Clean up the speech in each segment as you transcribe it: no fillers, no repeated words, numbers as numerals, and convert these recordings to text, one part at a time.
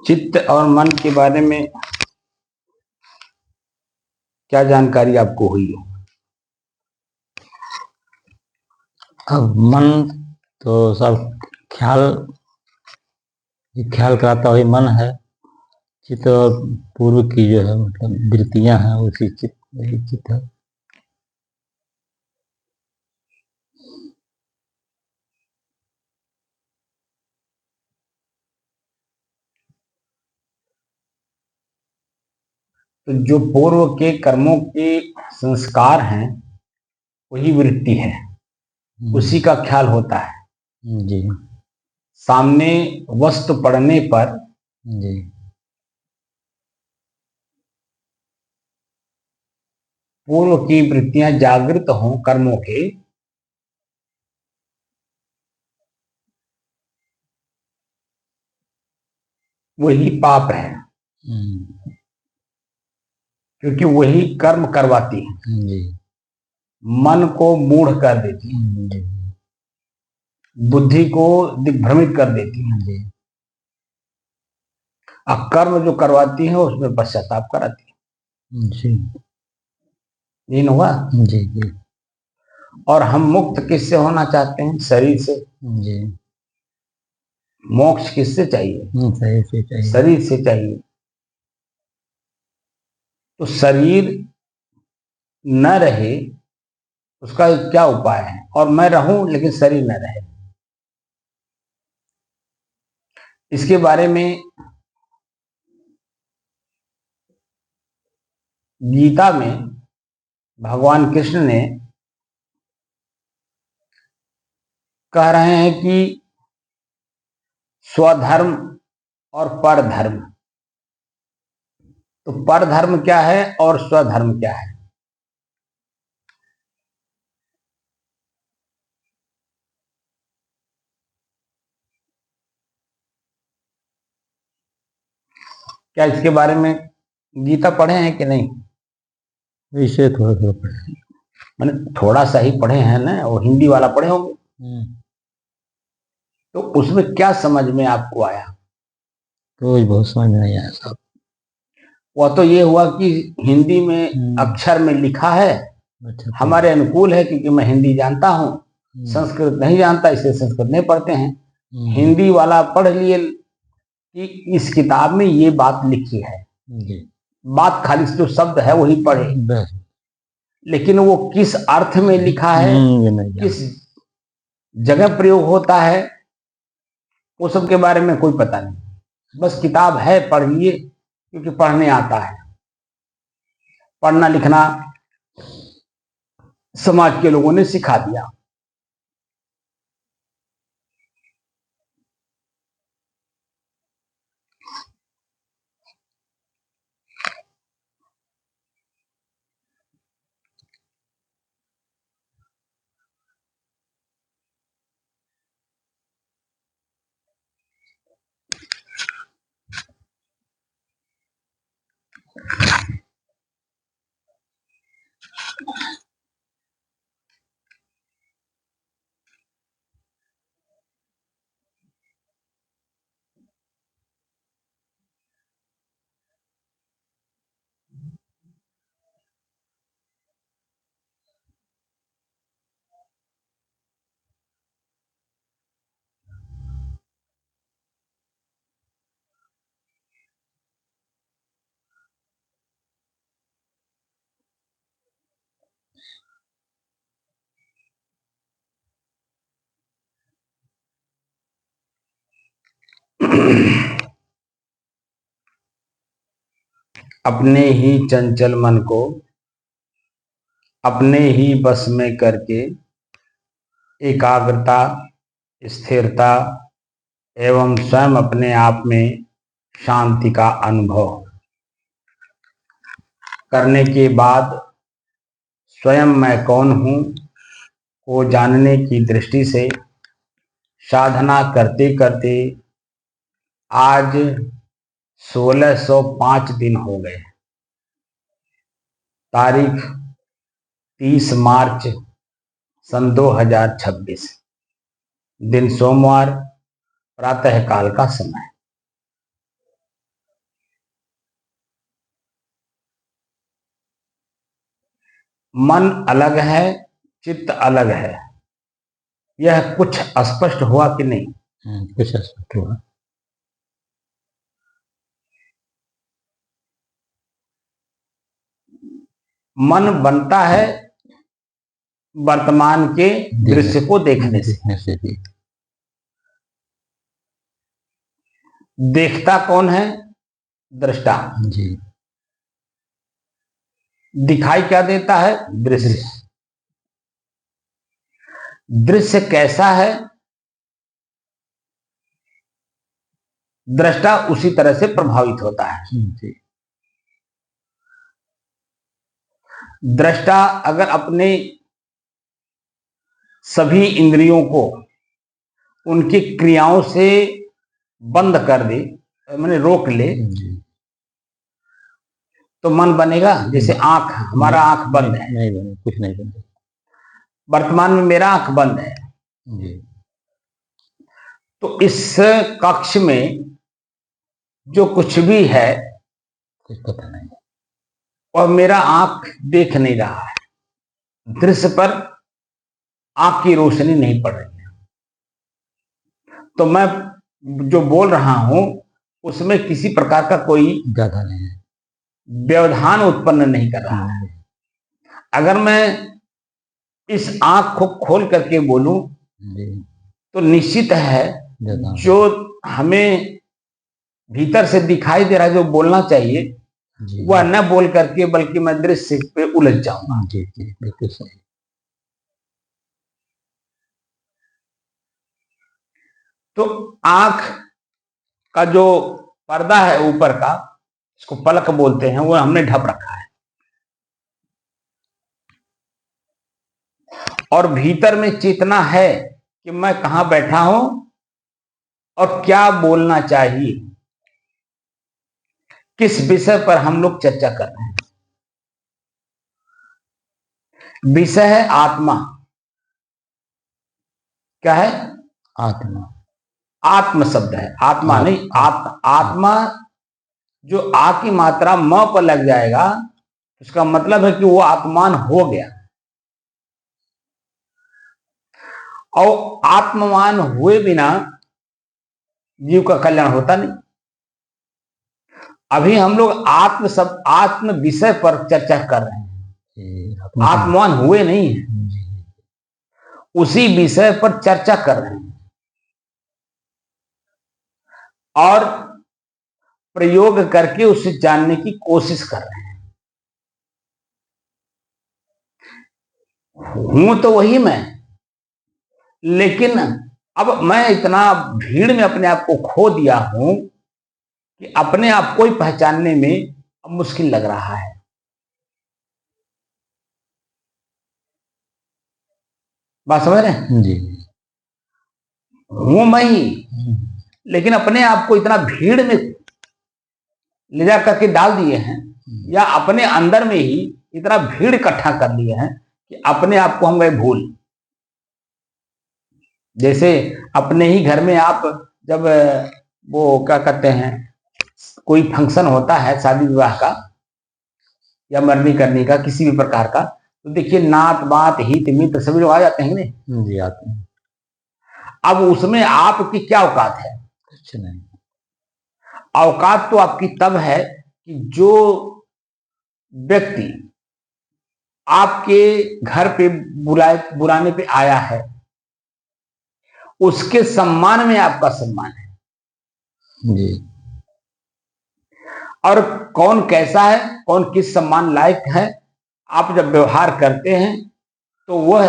चित्त और मन के बारे में क्या जानकारी आपको हुई है? अब मन तो सब ख्याल कराता वही मन है। चित्त और पूर्व की जो है मतलब वृत्तियां हैं उसी चित्त, वही चित्त है। तो जो पूर्व के कर्मों के संस्कार हैं वही वृत्ति है, उसी का ख्याल होता है जी। सामने वस्तु पड़ने पर जी। पूर्व की वृत्तियां जागृत हों कर्मों के, वही पाप है, क्योंकि वही कर्म करवाती है। जी। मन को मूढ़ कर देती है, जी। बुद्धि को दिग्भ्रमित कर देती है। जी। अब कर्म जो करवाती है उसमें पश्चाताप कराती है। जी। ये हुआ। जी। जी। और हम मुक्त किससे होना चाहते हैं? शरीर से। जी। मोक्ष किससे चाहिए? शरीर से चाहिए। शरीर से चाहिए। तो शरीर न रहे उसका क्या उपाय है? और मैं रहूं लेकिन शरीर न रहे, इसके बारे में गीता में भगवान कृष्ण ने कह रहे हैं कि स्वधर्म और परधर्म। तो परधर्म क्या है और स्वधर्म क्या है? क्या इसके बारे में गीता पढ़े हैं कि नहीं? इसे थोड़ा थोड़ा पढ़े, मैंने थोड़ा सा ही पढ़े हैं ना, वो हिंदी वाला पढ़े होंगे। तो उसमें क्या समझ में आपको आया? तो बहुत समझ में नहीं आया साहब। वह तो ये हुआ कि हिंदी में अक्षर में लिखा है, अच्छा, हमारे अनुकूल है क्योंकि मैं हिंदी जानता हूँ, संस्कृत नहीं जानता इसलिए संस्कृत नहीं पढ़ते हैं। हिंदी वाला पढ़ लिए कि इस किताब में ये बात लिखी है। बात खाली जो शब्द है वही पढ़े, लेकिन वो किस अर्थ में लिखा है, किस जगह प्रयोग होता है, वो सब के बारे में कोई पता नहीं। बस किताब है, पढ़िए क्योंकि पढ़ने आता है। पढ़ना लिखना समाज के लोगों ने सिखा दिया। अपने ही चंचल मन को अपने ही बस में करके एकाग्रता, स्थिरता एवं स्वयं अपने आप में शांति का अनुभव करने के बाद स्वयं मैं कौन हूँ को जानने की दृष्टि से साधना करते करते आज 1605 दिन हो गए। तारीख 30 मार्च सन 2026, दिन सोमवार, प्रातः काल का समय। मन अलग है, चित्त अलग है, यह कुछ स्पष्ट हुआ कि नहीं? कुछ स्पष्ट हुआ। मन बनता है वर्तमान के दृश्य को देखने से। भी देखता कौन है? दृष्टा। जी। दिखाई क्या देता है? दृश्य। दृश्य कैसा है? दृष्टा उसी तरह से प्रभावित होता है। जी। दृष्टा अगर अपने सभी इंद्रियों को उनकी क्रियाओं से बंद कर दे, मैंने रोक ले, तो मन बनेगा? जैसे आंख, हमारा आंख बंद है, नहीं बने, कुछ नहीं बने। वर्तमान में मेरा आंख बंद है जी। तो इस कक्ष में जो कुछ भी है कुछ पता नहीं और मेरा आंख देख नहीं रहा है, दृश्य पर आंख की रोशनी नहीं पड़ रही है, तो मैं जो बोल रहा हूं उसमें किसी प्रकार का कोई ज्यादा नहीं है, व्यवधान उत्पन्न नहीं कर रहा है। अगर मैं इस आंख को खोल करके बोलूं तो निश्चित है जो हमें भीतर से दिखाई दे रहा है, जो बोलना चाहिए, वह न बोल करके बल्कि मैं दृश्य पे उलझ जाऊंगा। जी जी, बिल्कुल सही। तो आंख का जो पर्दा है ऊपर का, इसको पलक बोलते हैं, वो हमने ढक रखा है और भीतर में चेतना है कि मैं कहां बैठा हूं और क्या बोलना चाहिए, किस विषय पर हम लोग चर्चा कर रहे हैं। विषय है आत्मा। क्या है? आत्मा। आत्म शब्द है, आत्मा नहीं। आत्मा जो आ की मात्रा म पर लग जाएगा, उसका मतलब है कि वो आत्मान हो गया। और आत्मवान हुए बिना जीव का कल्याण होता नहीं। अभी हम लोग आत्म विषय पर चर्चा कर रहे हैं, आत्मवान हुए नहीं है, उसी विषय पर चर्चा कर रहे हैं और प्रयोग करके उसे जानने की कोशिश कर रहे हैं। हूं तो वही मैं, लेकिन अब मैं इतना भीड़ में अपने आप को खो दिया हूं कि अपने आप को ही पहचानने में अब मुश्किल लग रहा है। बात समझ रहे हैं? जी। हूं मैं ही, लेकिन अपने आप को इतना भीड़ में ले जा करके डाल दिए हैं, या अपने अंदर में ही इतना भीड़ इकट्ठा कर लिए हैं कि अपने आप को हम गए भूल। जैसे अपने ही घर में आप जब वो क्या कहते हैं, कोई फंक्शन होता है शादी विवाह का या मरनी करने का, किसी भी प्रकार का, तो देखिए नात बात हित मित्र सभी लोग आ जाते हैं नहीं? जी, आते हैं। अब उसमें आपकी क्या औकात है? कुछ नहीं। औकात तो आपकी तब है कि जो व्यक्ति आपके घर पे बुलाने पे आया है, उसके सम्मान में आपका सम्मान है। जी। और कौन कैसा है, कौन किस सम्मान लायक है, आप जब व्यवहार करते हैं तो वह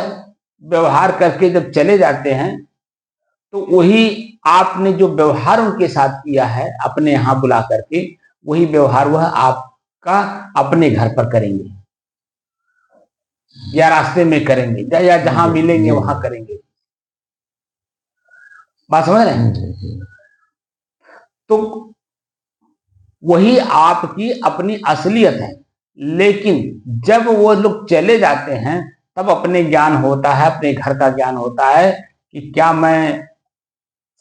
व्यवहार करके जब चले जाते हैं तो वही आपने जो व्यवहार उनके साथ किया है अपने यहाँ बुला करके, वही व्यवहार वह आपका अपने घर पर करेंगे या रास्ते में करेंगे या जहां मिलेंगे वहां करेंगे। बात समझ रहे हैं? तो वही आपकी अपनी असलियत है। लेकिन जब वो लोग चले जाते हैं तब अपने ज्ञान होता है, अपने घर का ज्ञान होता है कि क्या मैं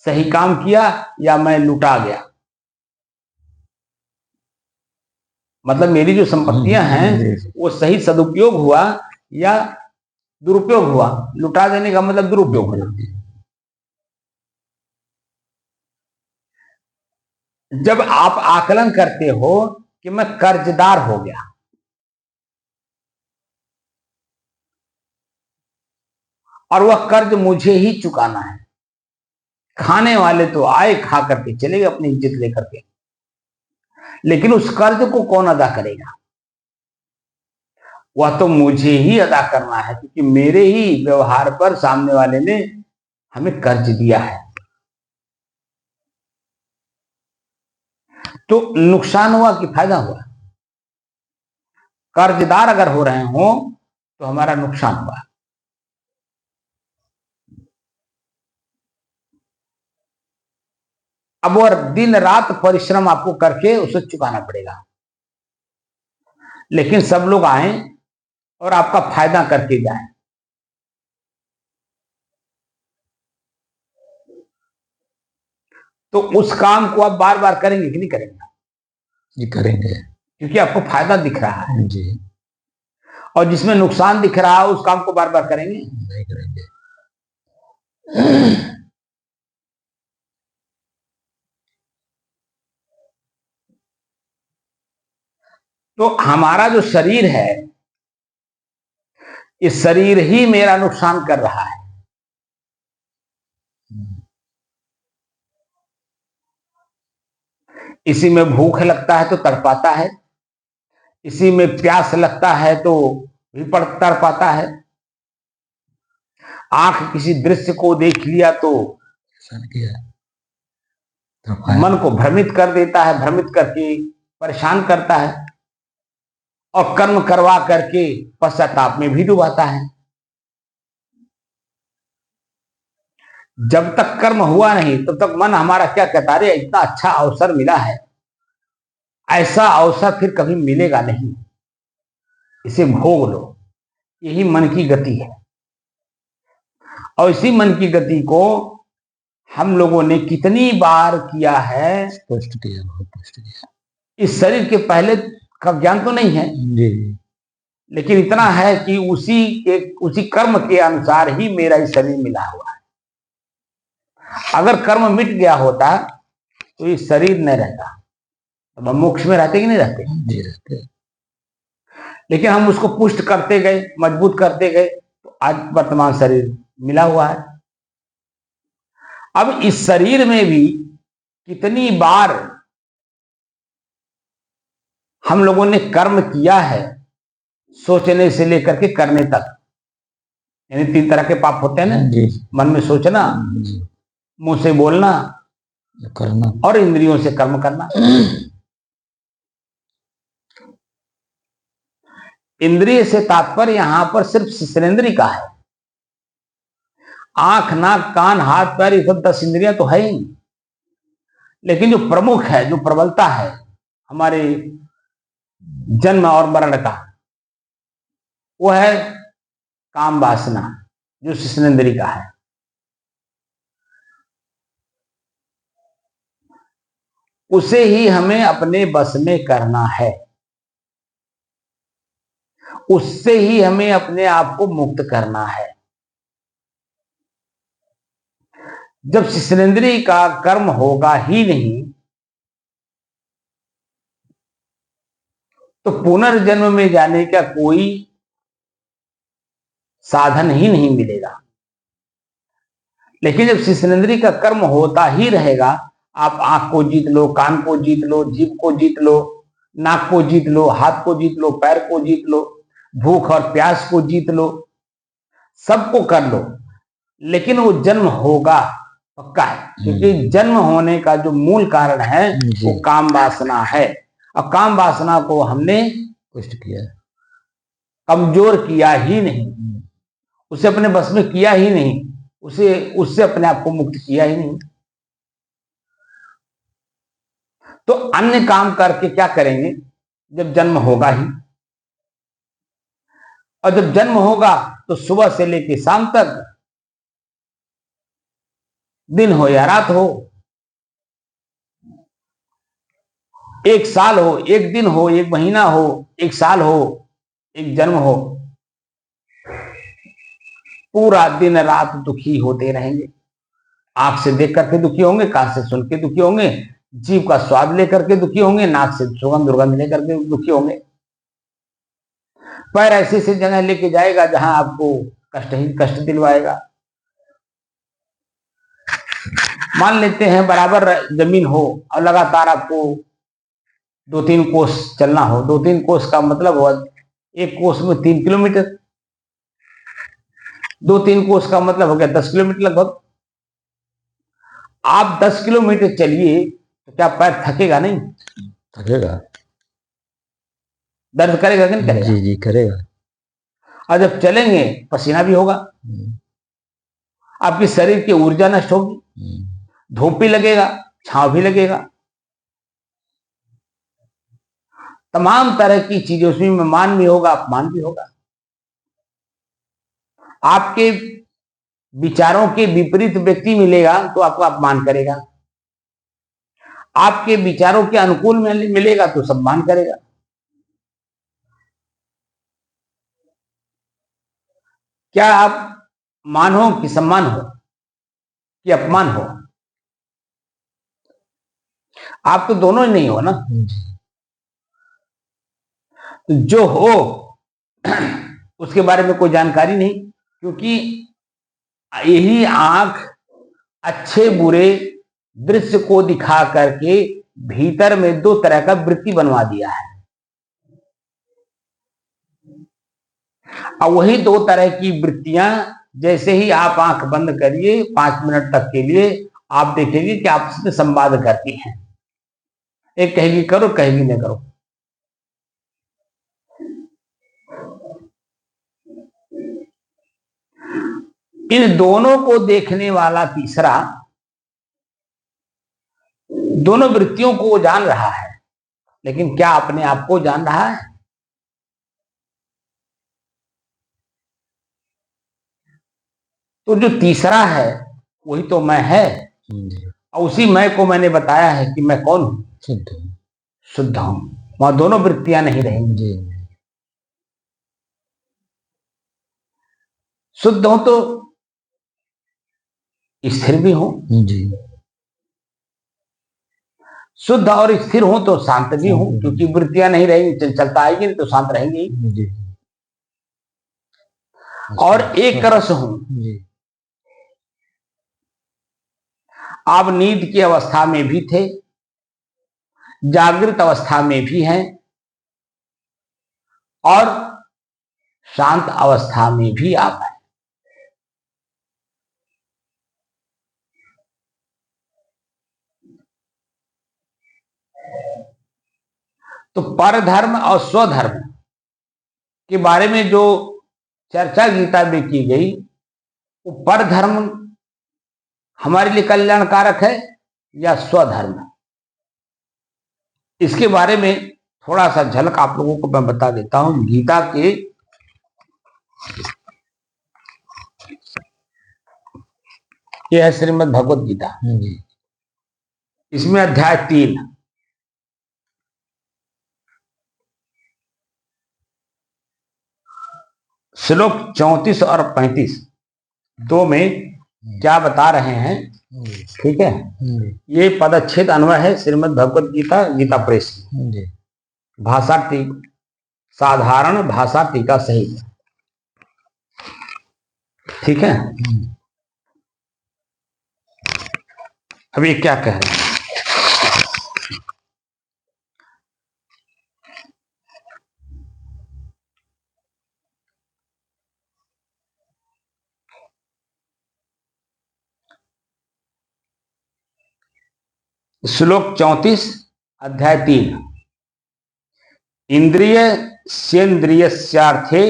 सही काम किया या मैं लुटा गया। मतलब मेरी जो संपत्तियां हैं वो सही सदुपयोग हुआ या दुरुपयोग हुआ। लुटा देने का मतलब दुरुपयोग होना। जब आप आकलन करते हो कि मैं कर्जदार हो गया, और वह कर्ज मुझे ही चुकाना है, खाने वाले तो आए खा करके चले गए अपनी इज्जत लेकर के, लेकिन उस कर्ज को कौन अदा करेगा? वह तो मुझे ही अदा करना है, क्योंकि मेरे ही व्यवहार पर सामने वाले ने हमें कर्ज दिया है। तो नुकसान हुआ कि फायदा हुआ? कर्जदार अगर हो रहे हो तो हमारा नुकसान हुआ। अब और दिन रात परिश्रम आपको करके उसे चुकाना पड़ेगा। लेकिन सब लोग आए और आपका फायदा करके जाए, तो उस काम को आप बार बार करेंगे कि नहीं करेंगे? ये करेंगे, क्योंकि आपको फायदा दिख रहा है जी। और जिसमें नुकसान दिख रहा है उस काम को बार बार करेंगे? नहीं करेंगे। तो हमारा जो शरीर है, इस शरीर ही मेरा नुकसान कर रहा है। इसी में भूख लगता है तो तड़पाता है, इसी में प्यास लगता है तो भी तड़पाता है, आंख किसी दृश्य को देख लिया तो मन को भ्रमित कर देता है, भ्रमित करके परेशान करता है, और कर्म करवा करके पश्चाताप में भी डुबाता है। जब तक कर्म हुआ नहीं तब तक मन हमारा क्या कहता है, इतना अच्छा अवसर मिला है, ऐसा अवसर फिर कभी मिलेगा नहीं, इसे भोग लो। यही मन की गति है। और इसी मन की गति को हम लोगों ने कितनी बार किया है, स्पष्ट किया, बहुत स्पष्ट किया। इस शरीर के पहले का ज्ञान तो नहीं है जी, लेकिन इतना है कि उसी कर्म के अनुसार ही मेरा इस शरीर मिला हुआ है। अगर कर्म मिट गया होता तो ये शरीर नहीं रहता। अब हम मोक्ष में रहते कि नहीं रहते? जी रहते। लेकिन हम उसको पुष्ट करते गए, मजबूत करते गए, तो आज वर्तमान शरीर मिला हुआ है। अब इस शरीर में भी कितनी बार हम लोगों ने कर्म किया है, सोचने से लेकर के करने तक। यानी 3 तरह के पाप होते हैं ना, मन में सोचना, मुंह से बोलना, करना, और इंद्रियों से कर्म करना। इंद्रिय से तात्पर्य यहां पर सिर्फ शिश्नेन्द्रिय का है। आंख, नाक, कान, हाथ, पैर, ये सब 10 इंद्रियां तो है ही, लेकिन जो प्रमुख है, जो प्रबलता है हमारे जन्म और मरण का, वो है काम वासना, जो शिश्नेन्द्रिय का है। उसे ही हमें अपने बस में करना है, उससे ही हमें अपने आप को मुक्त करना है। जब शिश्नेन्द्रिय का कर्म होगा ही नहीं तो पुनर्जन्म में जाने का कोई साधन ही नहीं मिलेगा। लेकिन जब शिश्नेन्द्रिय का कर्म होता ही रहेगा, आप आंख को जीत लो, कान को जीत लो, जीभ को जीत लो, नाक को जीत लो, हाथ को जीत लो, पैर को जीत लो, भूख और प्यास को जीत लो, सबको कर लो, लेकिन वो जन्म होगा पक्का है। क्योंकि जन्म होने का जो मूल कारण है वो काम वासना है, और काम वासना को हमने पुष्ट किया, कमजोर किया ही नहीं, उसे अपने बस में किया ही नहीं, उससे अपने आप को मुक्त किया ही नहीं। तो अन्य काम करके क्या करेंगे जब जन्म होगा ही, और जब जन्म होगा तो सुबह से लेकर शाम तक, दिन हो या रात हो, एक साल हो, एक दिन हो, एक महीना हो, एक साल हो, एक जन्म हो, पूरा दिन रात दुखी होते रहेंगे। आंख से देख करके दुखी होंगे, कान से सुन के दुखी होंगे, जीभ का स्वाद लेकर के दुखी होंगे, नाक से सुगंध दुर्गंध लेकर के दुखी होंगे। पैर ऐसी ऐसी जगह लेके जाएगा जहां आपको कष्ट ही कष्ट दिलवाएगा। मान लेते हैं बराबर जमीन हो और लगातार आपको 2-3 कोस चलना हो। 2-3 कोस का मतलब हुआ एक कोस में 3 किलोमीटर, 2-3 कोस का मतलब हो गया 10 किलोमीटर लगभग। आप 10 किलोमीटर चलिए तो क्या पैर थकेगा नहीं? थकेगा, दर्द करेगा कि नहीं करेगा? जी करेगा। और जब चलेंगे पसीना भी होगा, आपके शरीर की ऊर्जा नष्ट होगी, धूप भी लगेगा, छांव भी लगेगा, तमाम तरह की चीजें, उसमें मान भी होगा, अपमान भी होगा। आपके विचारों के विपरीत व्यक्ति मिलेगा तो आपको अपमान करेगा, आपके विचारों के अनुकूल मिलेगा तो सम्मान करेगा। क्या आप मान हो कि सम्मान हो कि अपमान हो? आप तो दोनों ही नहीं हो ना। जो हो उसके बारे में कोई जानकारी नहीं, क्योंकि यही आंख अच्छे बुरे दृश्य को दिखा करके भीतर में 2 तरह का वृत्ति बनवा दिया है, और वही 2 तरह की वृत्तियां जैसे ही आप आंख बंद करिए 5 मिनट तक के लिए, आप देखेंगे कि आपस में संवाद करती हैं। एक कहेगी करो, कहेगी नहीं करो। इन दोनों को देखने वाला तीसरा दोनों वृत्तियों को वो जान रहा है, लेकिन क्या अपने आप को जान रहा है? तो जो तीसरा है वही तो मैं है, और उसी मैं को मैंने बताया है कि मैं कौन हूं? शुद्ध हूं। वहां दोनों वृत्तियां नहीं रहेंगी। शुद्ध हो तो स्थिर भी हो जी, शुद्ध और स्थिर हो तो शांत भी हो, क्योंकि वृत्तियां नहीं रहेंगी, चंचलता आएगी नहीं तो शांत रहेंगी जी। और एक रस हो, आप नींद की अवस्था में भी थे, जागृत अवस्था में भी हैं, और शांत अवस्था में भी आप हैं। तो परधर्म और स्वधर्म के बारे में जो चर्चा गीता में की गई, वो परधर्म हमारे लिए कल्याणकारक है या स्वधर्म? इसके बारे में थोड़ा सा झलक आप लोगों को मैं बता देता हूं। गीता के यह है श्रीमद् भगवत गीता, इसमें अध्याय 3 श्लोक 34 और 35 दो में क्या बता रहे हैं, ठीक है? ये पदच्छेद अन्वय है श्रीमद् भगवत गीता, गीता प्रेस, भाषा साधारण भाषा टीका सहित, ठीक है? अब ये क्या कह रहे हैं? श्लोक 34 अध्याय 3। इंद्रिय सेन्द्रियस्यार्थे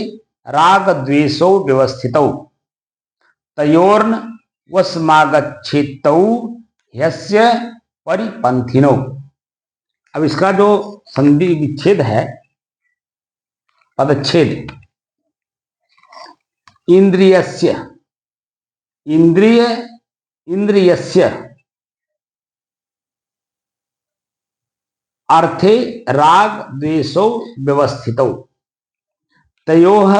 राग द्वेषौ व्यवस्थितौ तयोर्न वशमागच्छेतौ ह्यस्य परिपंथिनौ। अब इसका जो संधि विच्छेद है, पदच्छेद, इंद्रियस्य, इंद्रिय, इंद्रियस्य अर्थे राग द्वेषौ व्यवस्थितौ तयोः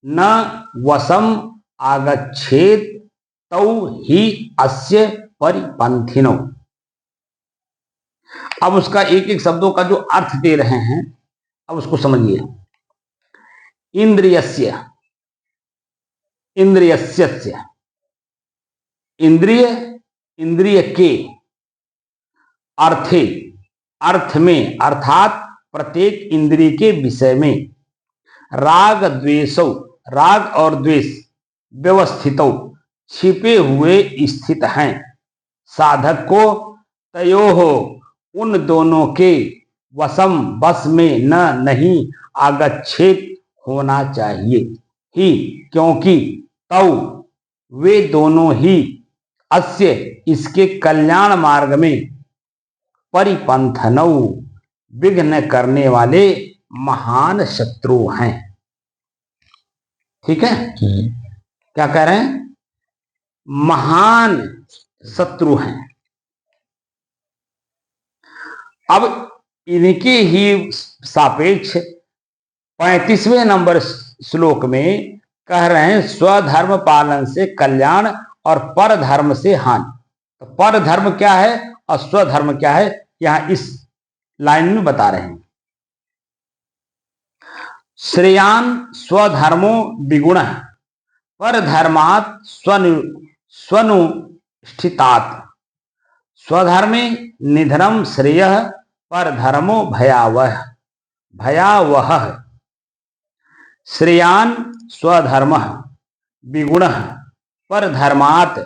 न वशम आगच्छेत तौ ही अस्य परिपंथिनौ। अब उसका एक एक शब्दों का जो अर्थ दे रहे हैं, अब उसको समझिए। इंद्रियस्य, इंद्रियस्य, इंद्रिय, इंद्रिय के, अर्थे, अर्थ में, अर्थात प्रत्येक इंद्रिय के विषय में, राग द्वेषौ, राग और द्वेष, व्यवस्थितौ, छिपे हुए स्थित हैं, साधक को तयोः, उन दोनों के, वशम, बस में, न, नहीं, आगच्छेत, होना चाहिए, ही, क्योंकि, तौ, वे दोनों ही, अस्य, इसके कल्याण मार्ग में, परिपंथनौ, विघ्न करने वाले महान शत्रु हैं। ठीक है, क्या कह रहे हैं? महान शत्रु हैं। अब इनके ही सापेक्ष 35वें नंबर श्लोक में कह रहे हैं स्वधर्म पालन से कल्याण और परधर्म से हानि। तो परधर्म क्या है और स्वधर्म क्या है, यहां इस लाइन में बता रहे हैं। श्रेयान स्वधर्मो विगुणः परधर्मात् स्वनुष्ठितात् स्वधर्मे निधनम श्रेयः परधर्मो भयावह भयावहः। श्रेयान स्वधर्मः विगुणः परधर्मात्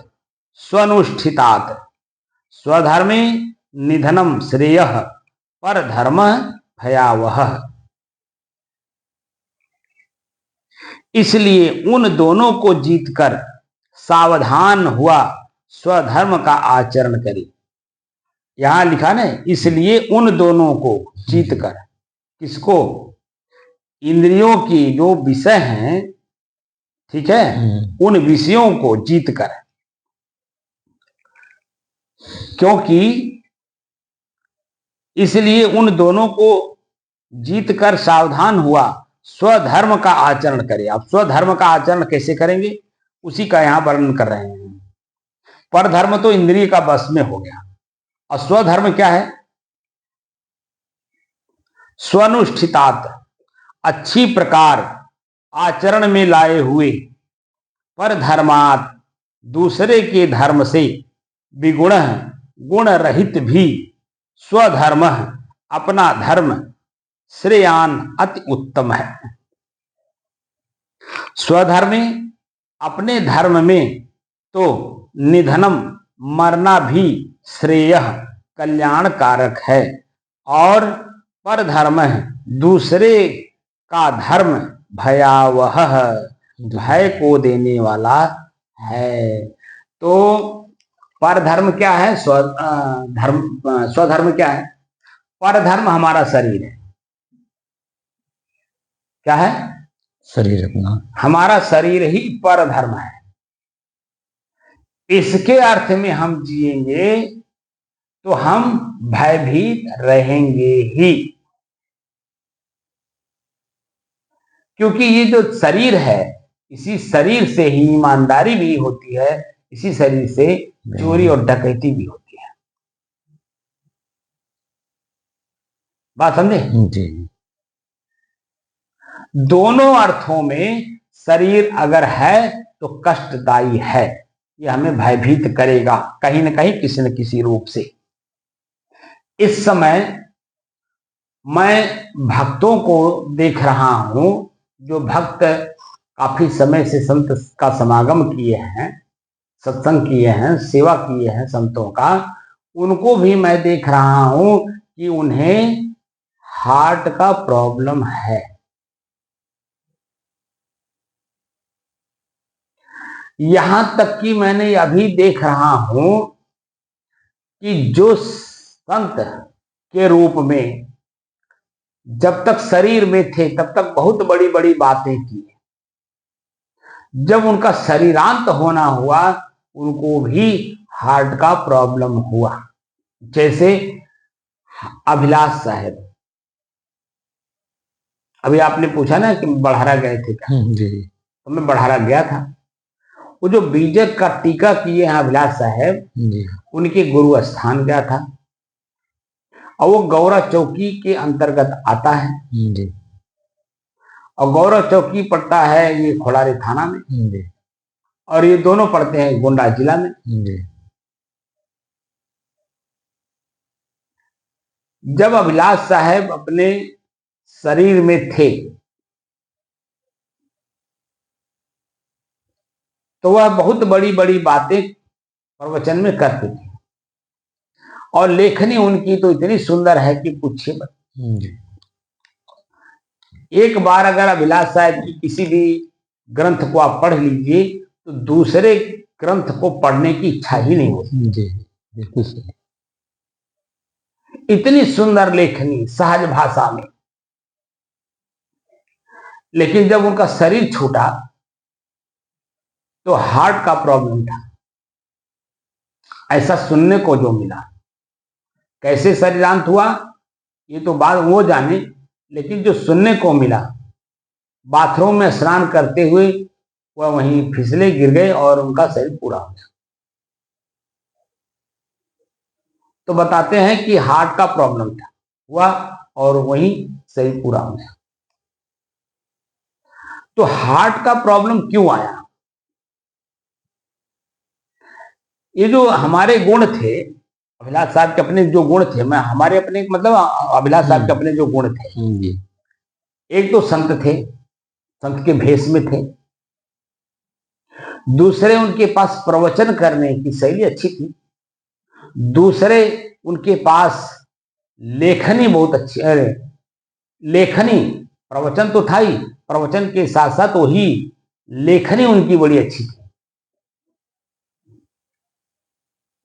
स्वनुष्ठितात् स्वधर्मे निधनम श्रेयः परधर्मः भयावहः। इसलिए उन दोनों को जीतकर सावधान हुआ स्वधर्म का आचरण करे। यहां लिखा ना, इसलिए उन दोनों को जीतकर, किसको? इंद्रियों की जो विषय हैं, ठीक है, उन विषयों को जीतकर, क्योंकि इसलिए उन दोनों को जीतकर सावधान हुआ स्वधर्म का आचरण करे। अब स्वधर्म का आचरण कैसे करेंगे, उसी का यहां वर्णन कर रहे हैं। परधर्म तो इंद्रिय का बस में हो गया, और स्वधर्म क्या है? स्वनुष्ठितात, अच्छी प्रकार आचरण में लाए हुए, परधर्मात्, दूसरे के धर्म से, विगुण, गुण रहित भी, स्वधर्म, अपना धर्म, श्रेयान, अति उत्तम है। स्वधर्मे, अपने धर्म में, तो निधनम, मरना भी, श्रेयः, कल्याण कारक है, और परधर्म, दूसरे का धर्म, भयावह, भय को देने वाला है। तो परधर्म क्या है? स्वधर्म क्या है? परधर्म हमारा शरीर है। क्या है? शरीर अपना, हमारा शरीर ही परधर्म है। इसके अर्थ में हम जिएंगे तो हम भयभीत रहेंगे ही, क्योंकि ये जो शरीर है, इसी शरीर से ही ईमानदारी भी होती है, इसी शरीर से चोरी और डकैती भी होती है। बात समझे? जी। दोनों अर्थों में शरीर अगर है तो कष्टदायी है, यह हमें भयभीत करेगा कहीं न कहीं, किसी न किसी रूप से। इस समय मैं भक्तों को देख रहा हूं, जो भक्त काफी समय से संत का समागम किए हैं, सत्संग किए हैं, सेवा किए हैं संतों का, उनको भी मैं देख रहा हूं कि उन्हें हार्ट का प्रॉब्लम है। यहां तक कि मैंने अभी देख रहा हूं कि जो संत के रूप में जब तक शरीर में थे तब तक बहुत बड़ी बड़ी बातें की, जब उनका शरीरांत होना हुआ उनको भी हार्ट का प्रॉब्लम हुआ। जैसे अभिलाष साहब, अभी आपने पूछा ना कि बढ़ारा गए थे क्या? जी। तो मैं बढ़ारा गया था। वो जो बीजक का टीका किए हैं अभिलाष साहब, उनके गुरु स्थान गया था, और वो गौरा चौकी के अंतर्गत आता है जी। और गौरव चौकी पड़ता है ये खोलारी थाना में जी। और ये दोनों पड़ते हैं गोंडा जिला में। जी। जब अभिलाष साहब अपने शरीर में थे तो वह बहुत बड़ी बड़ी बातें प्रवचन में करते थे और लेखनी उनकी तो इतनी सुंदर है कि पूछिए मत। एक बार अगर अभिलाष साहब की किसी भी ग्रंथ को आप पढ़ लीजिए तो दूसरे ग्रंथ को पढ़ने की इच्छा ही नहीं होती। जी, बिल्कुल सही। इतनी सुंदर लेखनी सहज भाषा में। लेकिन जब उनका शरीर छूटा तो हार्ट का प्रॉब्लम था, ऐसा सुनने को जो मिला। कैसे शरीरांत हुआ ये तो बात वो जाने, लेकिन जो सुनने को मिला, बाथरूम में स्नान करते हुए वह वहीं फिसले, गिर गए और उनका शरीर पूरा हो गया। तो बताते हैं कि हार्ट का प्रॉब्लम था हुआ और वहीं शरीर पूरा हो गया। तो हार्ट का प्रॉब्लम क्यों आया? ये जो हमारे गुण थे, अभिलाष साहब के अपने जो गुण थे, मैं हमारे अपने मतलब अभिलाष साहब के अपने जो गुण थे, एक तो संत थे, संत के भेष में थे। दूसरे उनके पास प्रवचन करने की शैली अच्छी थी। दूसरे उनके पास लेखनी बहुत अच्छी, अरे लेखनी, प्रवचन तो था ही, प्रवचन के साथ साथ वही लेखनी उनकी बड़ी अच्छी थी।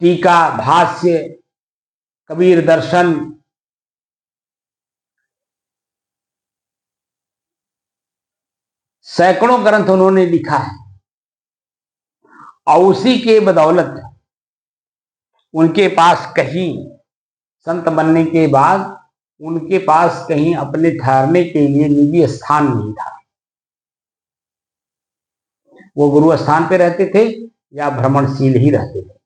टीका, भाष्य, कबीर दर्शन, सैकड़ों ग्रंथ उन्होंने लिखा है और उसी के बदौलत उनके पास कहीं संत बनने के बाद उनके पास कहीं अपने ठहरने के लिए निजी स्थान नहीं था। वो गुरु स्थान पे रहते थे या भ्रमणशील ही रहते थे।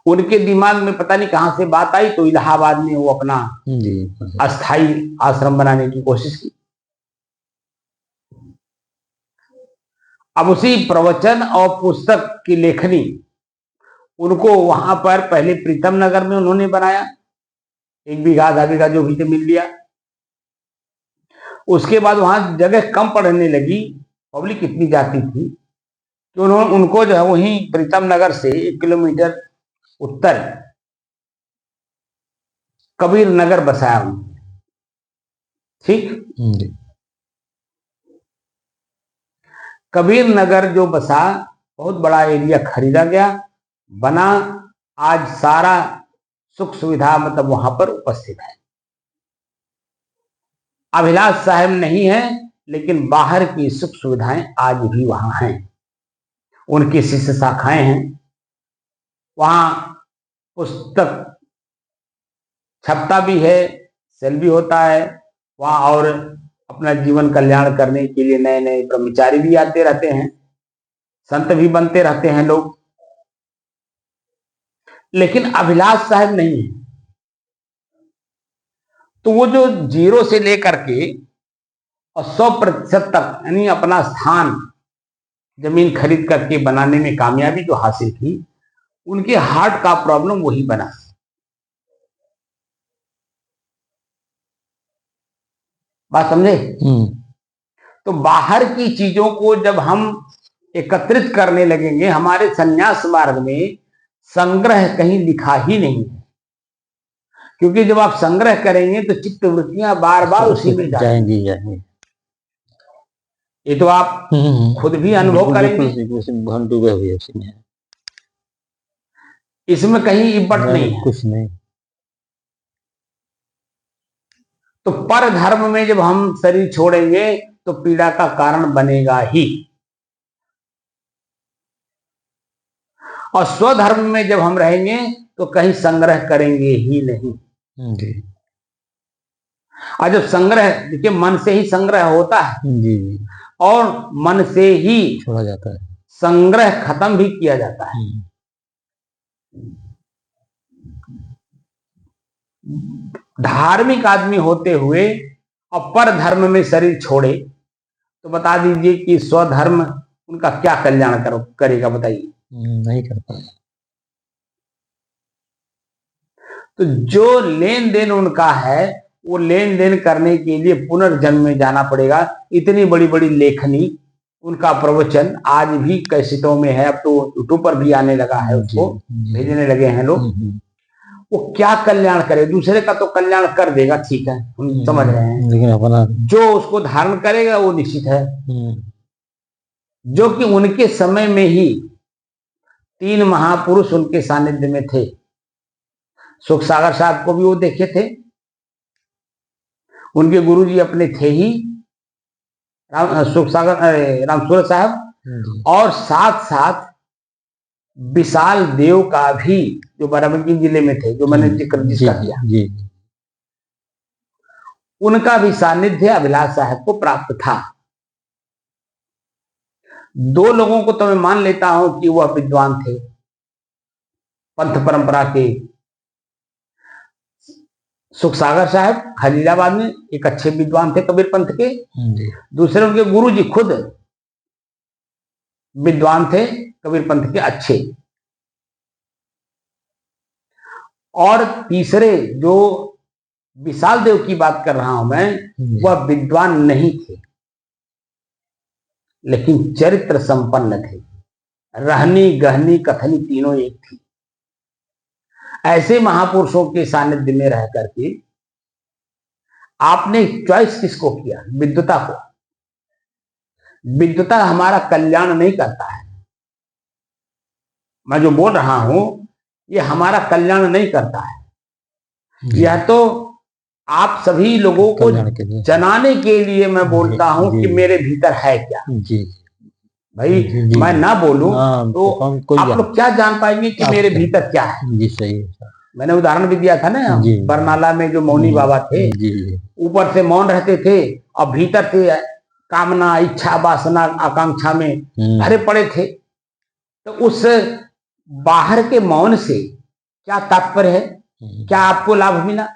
उनके दिमाग में पता नहीं कहां से बात आई तो इलाहाबाद में वो अपना अस्थाई आश्रम बनाने की कोशिश की। अब उसी प्रवचन और पुस्तक की लेखनी उनको वहां पर पहले प्रीतम नगर में उन्होंने बनाया, 1 बीघा आधा बीघा जो भी थे मिल लिया। उसके बाद वहां जगह कम पड़ने लगी, पब्लिक इतनी जाती थी कि उन्होंने उनको जो है वहीं प्रीतम नगर से 1 किलोमीटर उत्तर कबीर नगर बसाया उन्होंने। ठीक, कबीर नगर जो बसा, बहुत बड़ा एरिया खरीदा गया, बना। आज सारा सुख सुविधा मतलब वहां पर उपस्थित है। अभिलाष साहब नहीं है लेकिन बाहर की सुख सुविधाएं आज भी वहां हैं। उनकी शिष्य शाखाएं हैं, वहां पुस्तक छपता भी है, सेल भी होता है वहां, और अपना जीवन कल्याण करने के लिए नए नए ब्रह्मचारी भी आते रहते हैं, संत भी बनते रहते हैं लोग। लेकिन अभिलाष साहब नहीं है। तो वो जो 0 से लेकर के और 100% तक यानी अपना स्थान जमीन खरीद करके बनाने में कामयाबी जो हासिल की, उनके हार्ट का प्रॉब्लम वही बना। बात समझे? तो बाहर की चीजों को जब हम एकत्रित करने लगेंगे, हमारे संन्यास मार्ग में संग्रह कहीं लिखा ही नहीं है, क्योंकि जब आप संग्रह करेंगे तो चित्त वृत्तियां बार बार उसी में जाएंगी। ये तो आप खुद भी अनुभव करेंगे, डूबे हुए उसी में, इसमें कहीं इब्बट नहीं है, कुछ नहीं। तो पर धर्म में जब हम शरीर छोड़ेंगे तो पीड़ा का कारण बनेगा ही, और स्वधर्म में जब हम रहेंगे तो कहीं संग्रह करेंगे ही नहीं। और जब संग्रह, देखिए मन से ही संग्रह होता है जी, और मन से ही छोड़ा जाता है, संग्रह खत्म भी किया जाता है। धार्मिक आदमी होते हुए और पर धर्म में शरीर छोड़े तो बता दीजिए कि स्वधर्म उनका क्या कल्याण करेगा, बताइए। नहीं कर पाएगा। तो जो लेन देन उनका है वो लेन देन करने के लिए पुनर्जन्म में जाना पड़ेगा। इतनी बड़ी बड़ी लेखनी, उनका प्रवचन आज भी कैसेटों में है, अब तो यूट्यूब पर भी आने लगा है, उसको भेजने लगे हैं लोग। वो क्या कल्याण करे, दूसरे का तो कल्याण कर देगा, ठीक है, हम समझ रहे हैं, लेकिन अपना जो उसको धारण करेगा वो निश्चित है। जो कि उनके समय में ही 3 महापुरुष उनके सानिध्य में थे। सुखसागर साहब को भी वो देखे थे, उनके गुरुजी अपने थे ही सुखसागर रामसूरत साहब, और साथ साथ विशाल देव का भी, जो बाराबंकी जिले में थे, जो मैंने जिक्र जिसका किया, उनका भी सानिध्य अभिलाष साहब को प्राप्त था। 2 लोगों को तो मैं मान लेता हूं कि वह विद्वान थे, पंथ परंपरा के। सुखसागर साहब खलीलाबाद में एक अच्छे विद्वान थे कबीर पंथ के। दूसरे उनके गुरु जी खुद विद्वान थे कबीर पंथ के अच्छे। और तीसरे जो विशाल देव की बात कर रहा हूं मैं, वह विद्वान नहीं थे लेकिन चरित्र संपन्न थे। रहनी गहनी कथनी तीनों एक थी। ऐसे महापुरुषों के सानिध्य में रह करके आपने चॉइस किसको किया? विद्वता को। विद्वता हमारा कल्याण नहीं करता है, मैं जो बोल रहा हूं ये हमारा कल्याण नहीं करता है। यह तो आप सभी लोगों को जनाने के लिए मैं बोलता हूं कि मेरे भीतर है क्या। भाई मैं ना बोलूं तो आप लोग क्या जान पाएंगे कि मेरे भीतर क्या है। जी सही है। मैंने उदाहरण भी दिया था ना, बरनाला में जो मौनी बाबा थे, ऊपर से मौन रहते थे और भीतर से कामना, इच्छा, वासना, आकांक्षा में भरे पड़े थे। तो उस बाहर के मौन से क्या तात्पर्य है? क्या आपको लाभ मिला?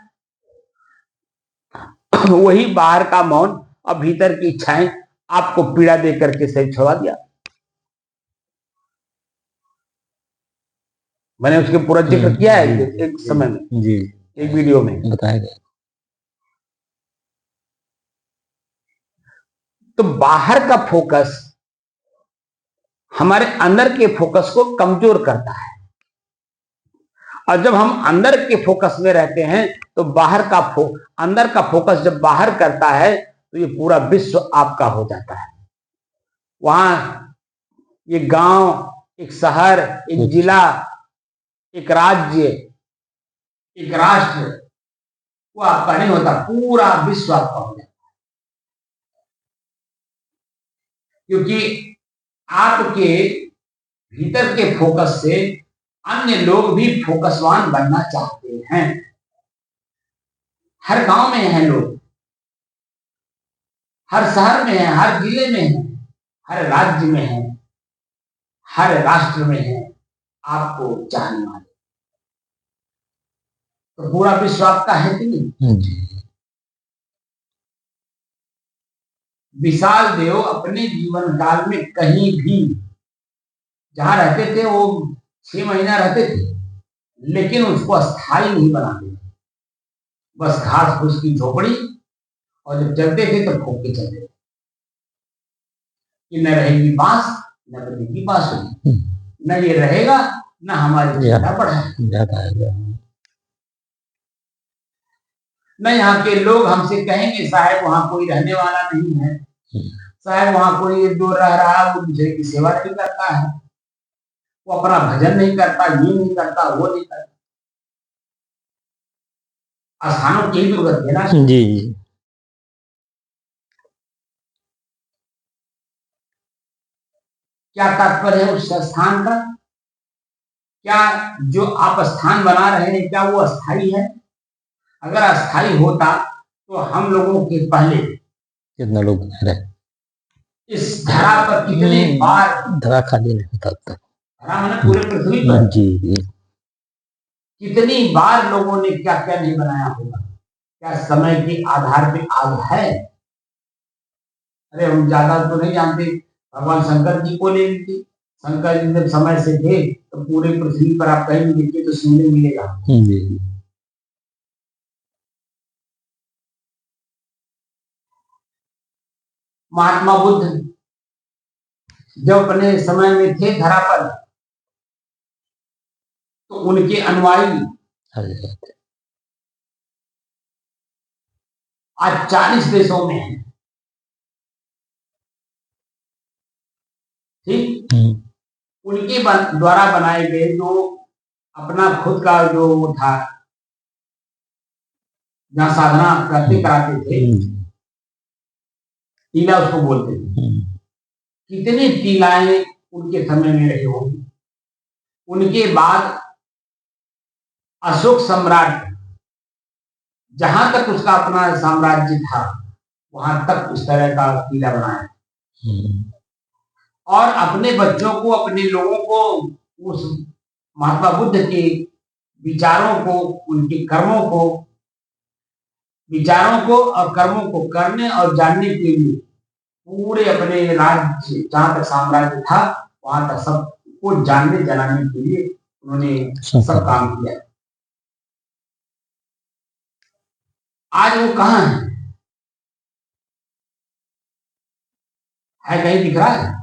वही बाहर का मौन और भीतर की इच्छाएं आपको पीड़ा दे करके सही छोड़ा दिया। मैंने उसके पूरा जिक्र किया है एक समय में, एक वीडियो में बताया गया। तो बाहर का फोकस हमारे अंदर के फोकस को कमजोर करता है, और जब हम अंदर के फोकस में रहते हैं तो बाहर का अंदर का फोकस जब बाहर करता है तो ये पूरा विश्व आपका हो जाता है। वहां ये गांव, एक शहर, एक जिला, एक राज्य, एक राष्ट्र, वो आपका नहीं होता, पूरा विश्व आपका हो जाता है। क्योंकि आपके भीतर के फोकस से अन्य लोग भी फोकसवान बनना चाहते हैं। हर गांव में हैं लोग, हर शहर में है, हर जिले में है, हर राज्य में है, हर राष्ट्र में है आपको चाहने वाले। तो पूरा विश्व आपका है कि नहीं? विशाल देव अपने जीवन काल में कहीं भी जहां रहते थे वो 6 महीना रहते थे, लेकिन उसको स्थायी नहीं बना दिया। बस घास फूस की झोपड़ी, और जब चलते थे तो फूक के चलते थे कि न रहेगी बांस न बजेगी बांसुरी, न ये रहेगा न हमारी चिंता बढ़ाए, ज्यादा है। न यहाँ के लोग हमसे कहेंगे साहब वहां कोई रहने वाला नहीं है, साहब वहां कोई जो रह रहा है वो दूसरे की सेवा नहीं करता है, वो अपना भजन नहीं करता, ये नहीं करता, वो नहीं करता। स्थानों की दुर्गति है ना जी जी। क्या तात्पर्य है उस स्थान का? क्या जो आप स्थान बना रहे हैं क्या वो अस्थाई है? अगर अस्थाई होता तो हम लोगों के पहले कितना लोग रहे, इस धरा पर कितने बार धरा खाली नहीं होता था। धरा मैंने पूरे पृथ्वी पर जी जी। कितनी बार लोगों ने क्या क्या नहीं बनाया होगा। क्या समय के आधार पे आग है? अरे हम ज्यादा तो नहीं जानते, भगवान शंकर जी को ले लीजिए, शंकर जी जब समय से थे तो पूरे पृथ्वी पर आप कहीं भी देखिए तो शिवलिंग मिलेगा। जी। महात्मा बुद्ध जब अपने समय में थे धरा पर तो उनके अनुयायी आज 40 देशों में हैं, ठीक। उनके द्वारा बनाए गए जो अपना खुद का जो वो था जहाँ साधना करते कराते थे, टीला उसको बोलते थे, कितनी टीलाएं उनके समय में रही होंगी। उनके बाद अशोक सम्राट जहां तक उसका अपना साम्राज्य था वहां तक उस तरह का टीला बनाया और अपने बच्चों को, अपने लोगों को उस महात्मा बुद्ध के विचारों को, उनके कर्मों को, विचारों को और कर्मों को करने और जानने के लिए पूरे अपने राज्य जहां तक साम्राज्य था वहां तक सबको जानने जनाने के लिए उन्होंने सब काम किया। आज वो कहाँ है कहीं दिख रहा है?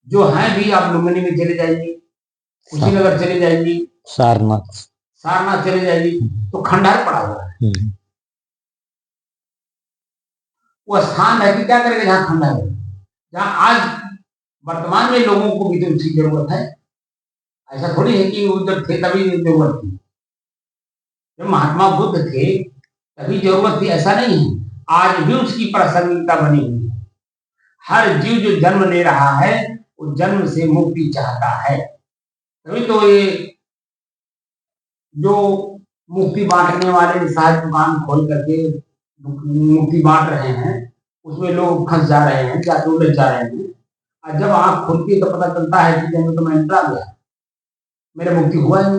जो है भी आप लुम्बिनी में चले जाइए, कुशीनगर चले जाइए, सारनाथ चले जाइए तो खंडहर पड़ा हुआ है। वो स्थान है कि क्या करेगा जहाँ खंडहर है, जहाँ आज वर्तमान में लोगों को भी तो उसकी जरूरत है। ऐसा थोड़ी है कि वो जब थे तभी जरूरत थी, जब महात्मा बुद्ध थे तभी जरूरत थी, ऐसा नहीं है। आज भी उसकी प्रासंगिकता बनी हुई है। हर जीव जो जन्म ले रहा है वो जन्म से मुक्ति चाहता है, तभी तो ये जो मुक्ति बांटने वाले शायद दुकान खोल करके मुक्ति बांट रहे हैं उसमें लोग फंस जा रहे हैं, जाके उलझ जा रहे हैं। और जब आंख खुलती है तो पता चलता है कि जब तो मैं इंटरा गया, मेरे मुक्ति हुआ ही।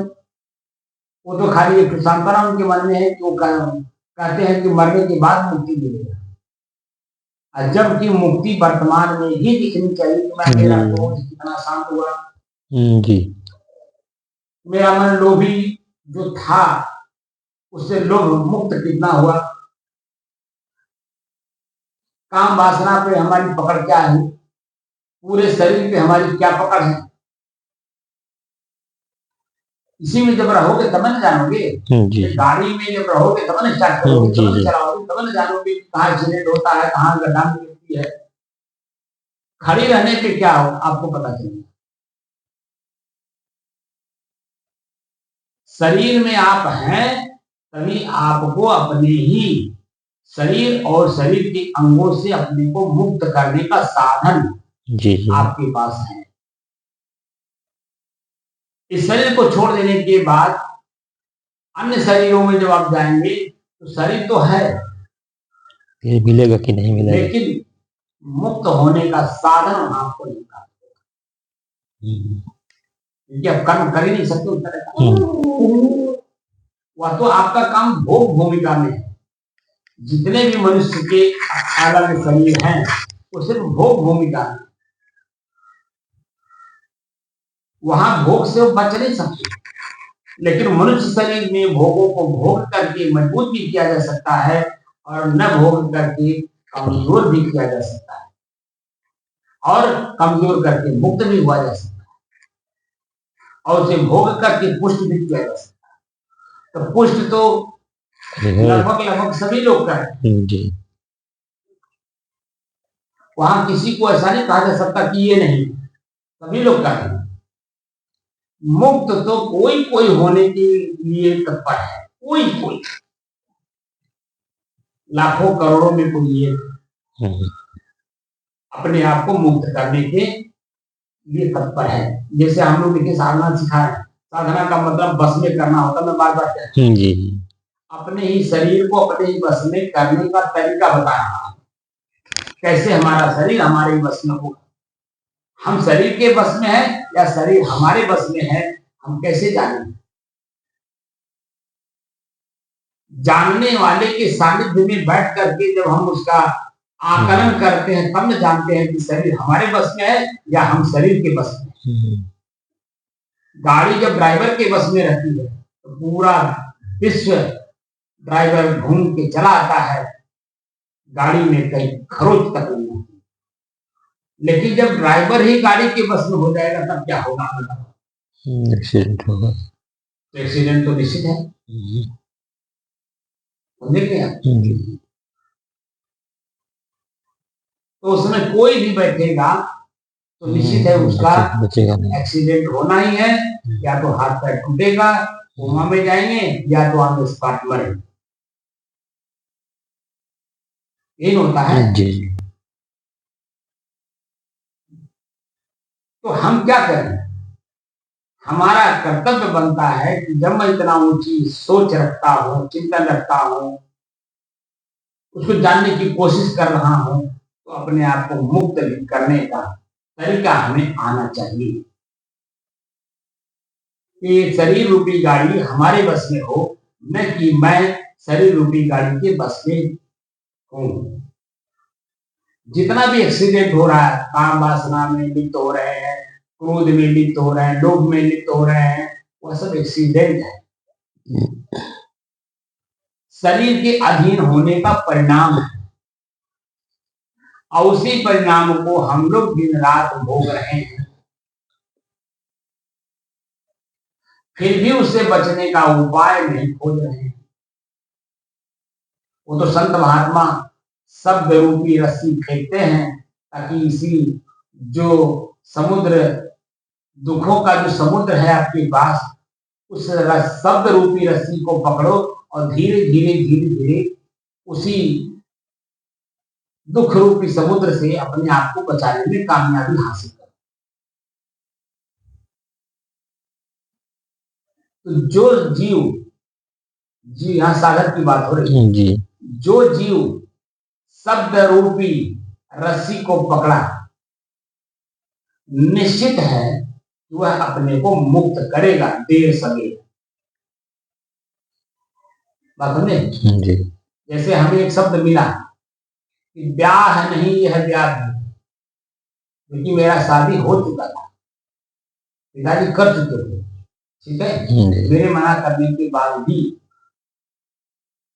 वो तो खाली एक सांत्वना उनके मन में है कि वो कहते हैं कि मरने के बाद मुक्ति मिलेगा, और जबकि मुक्ति वर्तमान में ही दिखनी चाहिए कि मैं मेरा क्रोध कितना शांत हुआ, जी मेरा मन लोभी जो था उससे लोभ मुक्त कितना हुआ, काम वासना पे हमारी पकड़ क्या है, पूरे शरीर पे हमारी क्या पकड़ है। इसी में जब रहोगे तब न जानोगे, गाड़ी में जब रहोगे तब न स्टार्ट करोगे, तब न चलाओगे, तब न जानोगे कहाँ एक्सीडेंट होता है, कहाँ गड्ढा में गिरती है। खड़ी रहने पे क्या हो आपको पता चलेगा। शरीर में आप हैं तभी आपको अपने ही शरीर और शरीर के अंगों से अपने को मुक्त करने का साधन जी आपके पास है। इस शरीर को छोड़ देने के बाद अन्य शरीरों में जब आप जाएंगे तो शरीर तो है, ये मिलेगा कि नहीं मिलेगा, लेकिन मुक्त होने का साधन आपको नहीं प्राप्त होगा, क्योंकि आप कर्म कर ही नहीं सकते उस तरह का। वह तो आपका काम भोग भूमिका में है। जितने भी मनुष्य के अलग शरीर हैं वो सिर्फ भोग भूमिका है, वहां भोग से वो बच नहीं सकते। लेकिन मनुष्य शरीर में भोगों को भोग करके मजबूत भी किया जा सकता है और न भोग करके कमजोर भी किया जा सकता है, और कमजोर करके मुक्त भी हुआ जा सकता है। और उसे भोग करके पुष्ट भी किया जा सकता है। तो पुष्ट तो लगभग सभी लोग करें जी। वहां किसी को ऐसा नहीं कहा जा सकता कि ये नहीं, सभी लोग करें। मुक्त तो कोई कोई होने के लिए तत्पर है, कोई कोई, लाखों करोड़ों में कोई ये अपने आप को मुक्त करने के लिए तत्पर है। जैसे हम लोग देखिए साधना सिखाए, साधना का मतलब बस में करना होता है। मैं बार बार कहता हूं जी, अपने ही शरीर को अपने ही बस में करने का तरीका बता रहा है, कैसे हमारा शरीर हमारे बस में होगा। हम शरीर के बस में है या शरीर हमारे बस में है, हम कैसे जानेंगे? जानने वाले के सानिध्य में बैठ करके जब हम उसका आकलन करते हैं तब जानते हैं कि शरीर हमारे बस में है या हम शरीर के बस में। गाड़ी जब ड्राइवर के बस में रहती है तो पूरा विश्व ड्राइवर घूम के चला आता है, गाड़ी में कहीं खरोच तक नहीं होती। लेकिन जब ड्राइवर ही गाड़ी के बस में हो जाएगा तब क्या होगा? एक्सीडेंट होगा। तो एक्सीडेंट तो निश्चित है, समझे क्या? तो उसमें कोई भी बैठेगा तो निश्चित है उसका एक्सीडेंट होना ही है। या तो हाथ पैर टूटेगा, कोमा में जाएंगे, या तो ऑन द स्पॉट मरेंगे। यही होता है जी। तो हम क्या करें? हमारा कर्तव्य बनता है कि जब मैं इतना ऊंची सोच रखता हूँ, चिंतन रखता हूँ, उसको जानने की कोशिश कर रहा हूँ, तो अपने आप को मुक्त करने का तरीका हमें आना चाहिए कि शरीर रूपी गाड़ी हमारे बस में हो, न कि मैं शरीर रूपी गाड़ी के बस में हूँ। जितना भी एक्सीडेंट हो रहा है, काम वासना में लिप्त हो रहे हैं, क्रोध में लिप्त हो रहे हैं, लोभ में लिप्त हो रहे हैं, वह सब एक्सीडेंट है, शरीर के अधीन होने का परिणाम है। और उसी परिणाम को हम लोग दिन रात भोग रहे हैं, फिर भी उससे बचने का उपाय नहीं खोज रहे हैं। वो तो संत महात्मा शब्द रूपी रस्सी फेंकते हैं ताकि इसी जो समुद्र, दुखों का जो समुद्र है आपके पास, उस शब्द रूपी रस्सी को पकड़ो और धीरे धीरे धीरे धीरे उसी दुख रूपी समुद्र से अपने आप को बचाने में कामयाबी हासिल करो। तो जो जीव, जी यहाँ साधक की बात हो रही है जी, जो जीव शब्द रूपी रस्सी को पकड़ा, निश्चित है कि वह अपने को मुक्त करेगा देर सवेर। बात समझे जी? जैसे हमें एक शब्द मिला कि ब्याह नहीं, यह ब्याह है, क्योंकि मेरा शादी हो चुका था, पिताजी कर चुके थे, ठीक है, मेरे मना करने के बाद भी,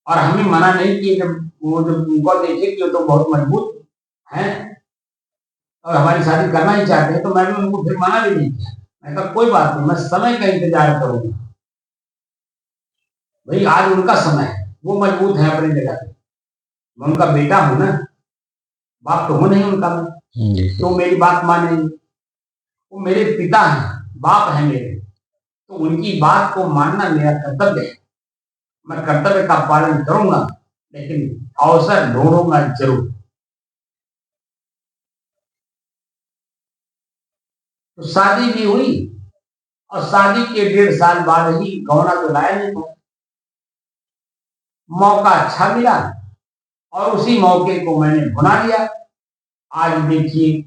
और हमें मना नहीं किए। जब वो जब उनको देखे कि वो तो बहुत मजबूत हैं और हमारी शादी करना ही चाहते हैं, तो मैं भी उनको फिर मना भी नहीं किया। मैं कहा कोई बात नहीं, मैं समय का इंतजार करूंगा। भाई आज उनका समय है, वो मजबूत है अपनी जगह पे, मैं उनका बेटा हूं ना, बाप तो हूं नहीं उनका मैं, तो मेरी बात मानेंगे। वो मेरे पिता हैं, बाप है मेरे, तो उनकी बात को मानना मेरा कर्तव्य है। मैं कर्तव्य का पालन करूंगा, लेकिन अवसर ढूंढूंगा जरूर। तो शादी भी हुई और शादी के 1.5 साल बाद ही गौना तो लाया नहीं था। मौका अच्छा मिला और उसी मौके को मैंने भुना लिया। आज देखिए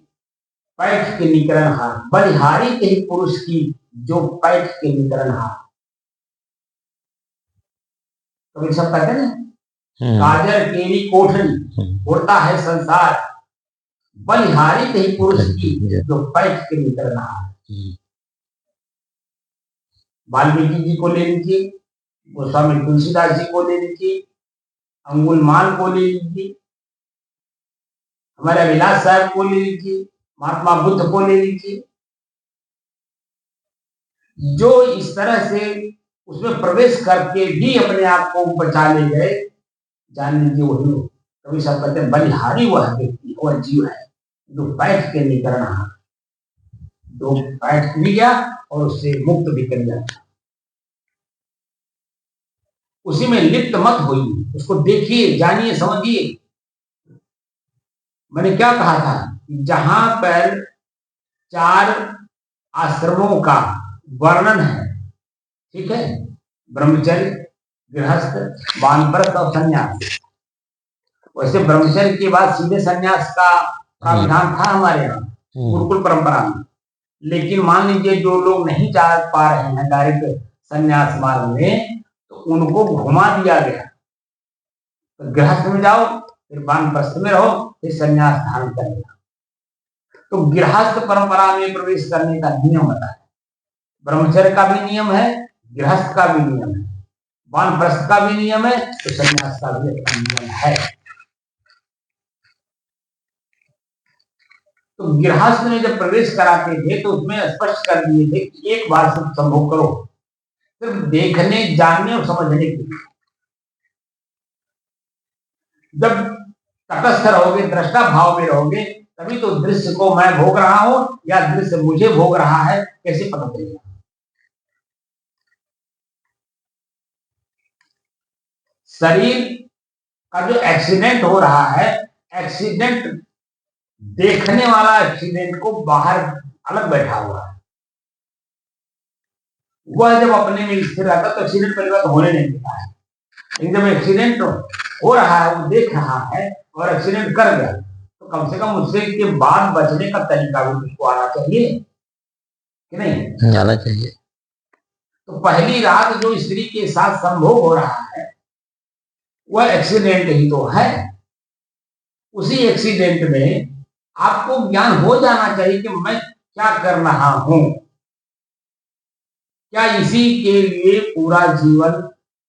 पैठ के निकरण हार, बलिहारी के ही पुरुष की जो पैठ के निकरण हार, तो सब कहते हैं काजर केली कोठरी उड़ता है संसार, बलिहारी के ही पुरुष की जो पैठ के निकरण हार। वाल्मीकि जी को ले लीजिए, गोस्वामी तुलसीदास जी को ले लीजिए, अंगुलमाल को ले लीजिए, हमारे अभिलाष साहब को ले लीजिए, महात्मा बुद्ध को ले लीजिए। जो इस तरह से उसमें प्रवेश करके भी अपने आप को बचा ले गए, जान लीजिए वही कवि साहब कहते हैं बलिहारी वह व्यक्ति, वह जीव है जो बैठ के नहीं करना, जो बैठ भी गया और उससे मुक्त भी कर गया। उसी में लिप्त मत होइए, उसको देखिए, जानिए, समझिए। मैंने क्या कहा था कि जहां पर 4 आश्रमों का वर्णन है, ठीक है, ब्रह्मचर्य, गृहस्थ, वानप्रस्थ और संन्यास। वैसे ब्रह्मचर्य के बाद सीधे संन्यास का प्रावधान था हमारे यहाँ गुरुकुल परंपरा में, लेकिन मान लीजिए जो लोग नहीं जा पा रहे हैं डायरेक्ट संन्यास मार्ग में, तो उनको घुमा दिया गया, तो गृहस्थ में जाओ, फिर वानप्रस्थ में रहो, फिर संन्यास धारण करेगा। तो गृहस्थ परंपरा में प्रवेश करने का नियम बताया, ब्रह्मचर्य का भी नियम है, गृहस्थ का भी नियम है, वानप्रस्थ का भी नियम है, तो संन्यास का भी नियम है। तो गृहस्थ में जब प्रवेश कराते थे तो उसमें स्पष्ट कर दिए थे कि एक बार सिर्फ संभोग करो, सिर्फ देखने, जानने और समझने के लिए। जब तटस्थ रहोगे, दृष्टा भाव में रहोगे, तभी तो दृश्य को मैं भोग रहा हूं या दृश्य मुझे भोग रहा है कैसे पता चलेगा। शरीर का जो एक्सीडेंट हो रहा है, एक्सीडेंट देखने वाला एक्सीडेंट को बाहर अलग बैठा हुआ है, वह जब अपने में स्थिर रहता तो एक्सीडेंट पहली बात होने नहीं देता है। लेकिन जब एक्सीडेंट हो रहा है, वो देख रहा है और एक्सीडेंट कर गया, तो कम से कम उससे के बाद बचने का तरीका भी उसको आना चाहिए कि नहीं? आना चाहिए। तो पहली रात जो स्त्री के साथ संभोग हो रहा है वह एक्सीडेंट ही तो है। उसी एक्सीडेंट में आपको ज्ञान हो जाना चाहिए कि मैं क्या कर रहा हूं, क्या इसी के लिए पूरा जीवन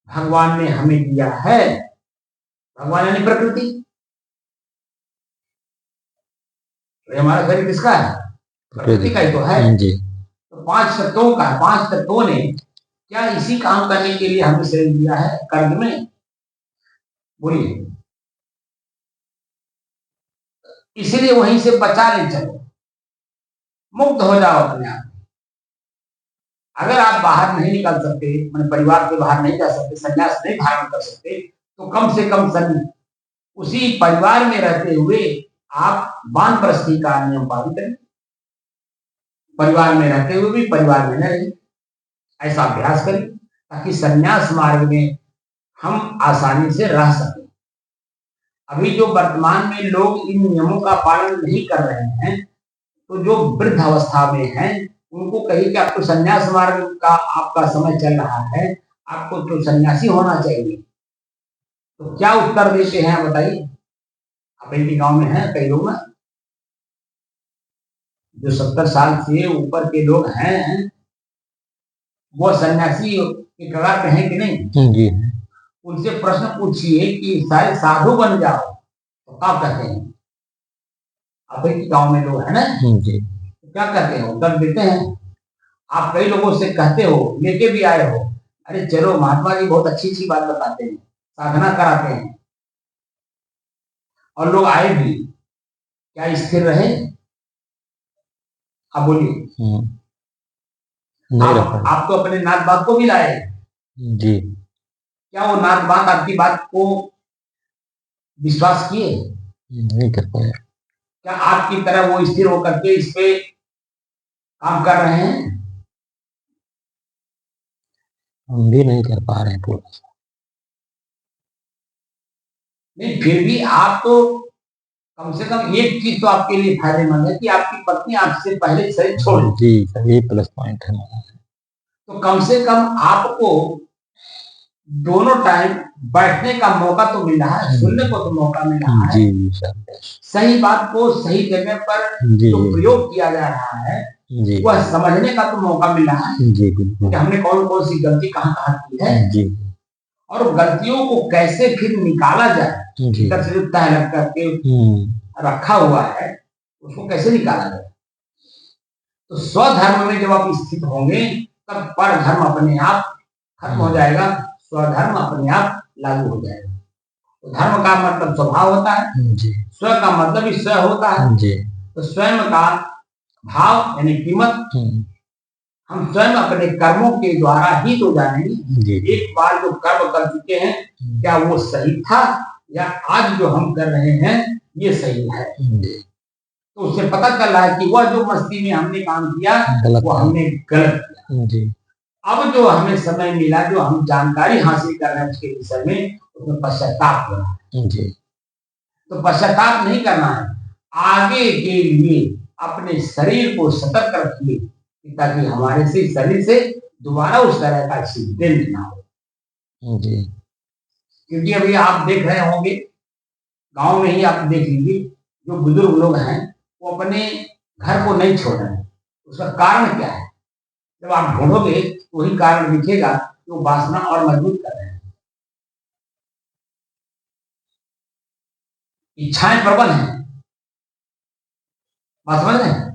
भगवान ने हमें दिया है। भगवान यानी प्रकृति, तो हमारा शरीर किसका है? प्रकृति का ही तो है जी। तो 5 तत्वों का, 5 तत्वों ने क्या इसी काम करने के लिए हमें शरीर दिया है कर्म में? बोलिए। इसलिए वहीं से बचा ले चलो, मुक्त हो जाओ अपने आप। अगर आप बाहर नहीं निकल सकते, मैंने परिवार के बाहर नहीं जा सकते, संन्यास नहीं धारण कर सकते, तो कम से कम उसी परिवार में रहते हुए आप वानप्रस्थी का नियम पालन करें। परिवार में रहते हुए भी परिवार में न रहे, ऐसा अभ्यास करें ताकि संन्यास मार्ग में हम आसानी से रह सकें। अभी जो वर्तमान में लोग इन नियमों का पालन नहीं कर रहे हैं, तो जो वृद्ध अवस्था में हैं, उनको कहिए कि आपको संन्यास मार्ग का आपका समय चल रहा है, आपको तो सन्यासी होना चाहिए। तो क्या उत्तर देते हैं बताइए? अपने गांव में है कई लोग ना, जो 70 साल से ऊपर के लोग हैं, वो सन्यासी के कगार पे हैं कि नहीं जी? उनसे प्रश्न पूछिए कि शायद साधु बन जाओ, तो क्या कहते हैं? अपने गांव में लोग है ना जी, तो क्या कहते हैं? उत्तर देते हैं। आप कई लोगों से कहते हो, लेके भी आए हो, अरे चलो महात्मा जी बहुत अच्छी अच्छी बात बताते हैं, साधना कराते हैं, और लोग आए भी, क्या स्थिर रहे? आप बोलिए। आप तो अपने नाथ बात को भी लाए जी, क्या वो नाथ बात आपकी बात को विश्वास किए? नहीं कर पाए। क्या आपकी तरह वो स्थिर होकर के इस पे काम कर रहे हैं? हम भी नहीं कर पा रहे हैं पूरा। नहीं, फिर भी आप तो कम से कम एक चीज तो आपके लिए फायदेमंद है कि आपकी पत्नी आपसे पहले शरीर छोड़ जी, ये प्लस पॉइंट है। तो कम से कम आपको दोनों टाइम बैठने का मौका तो मिल रहा है, सुनने को तो मौका मिल रहा है जी, सही बात को सही जगह पर जो प्रयोग किया जा रहा है जी, वह समझने का तो मौका मिल रहा है जी, कि हमने कौन कौन सी गलती कहाँ कहाँ की है जी, और गलतियों को कैसे फिर निकाला जाए। तय लग करके रखा हुआ है, उसको कैसे निकाला जाए। तो स्वधर्म में जब आप स्थित होंगे तब पर धर्म अपने आप खत्म हो जाएगा, स्वधर्म अपने आप लागू हो जाएगा। तो धर्म का मतलब स्वभाव होता है, स्व का मतलब ही स्व होता है। तो स्वयं का भाव यानी कीमत हम स्वयं अपने कर्मों के द्वारा ही तो जानेंगे। एक बार जो कर्म कर चुके हैं, क्या वो सही था या आज जो हम कर रहे हैं ये सही है। तो उससे पता चल रहा है कि वह जो मस्ती में हमने काम किया वो हमने गलत किया। अब जो हमें समय मिला, जो हम जानकारी हासिल कर रहे हैं उसके विषय में, उसमें पश्चाताप हो रहा है। तो पश्चाताप नहीं करना है, आगे के लिए अपने शरीर को सतर्क रखिए ताकि हमारे से शरीर से दोबारा उस तरह का एक्सीडेंट ना हो। क्योंकि अभी आप देख रहे होंगे, गांव में ही आप देख लीजिए, जो बुजुर्ग लोग हैं वो अपने घर को नहीं छोड़ रहे हैं। उसका कारण क्या है? जब आप ढूंढोगे तो वही कारण दिखेगा कि वो वासना और मजबूत कर रहे हैं। इच्छाएं प्रबल हैं, बात समझ रहे हैं?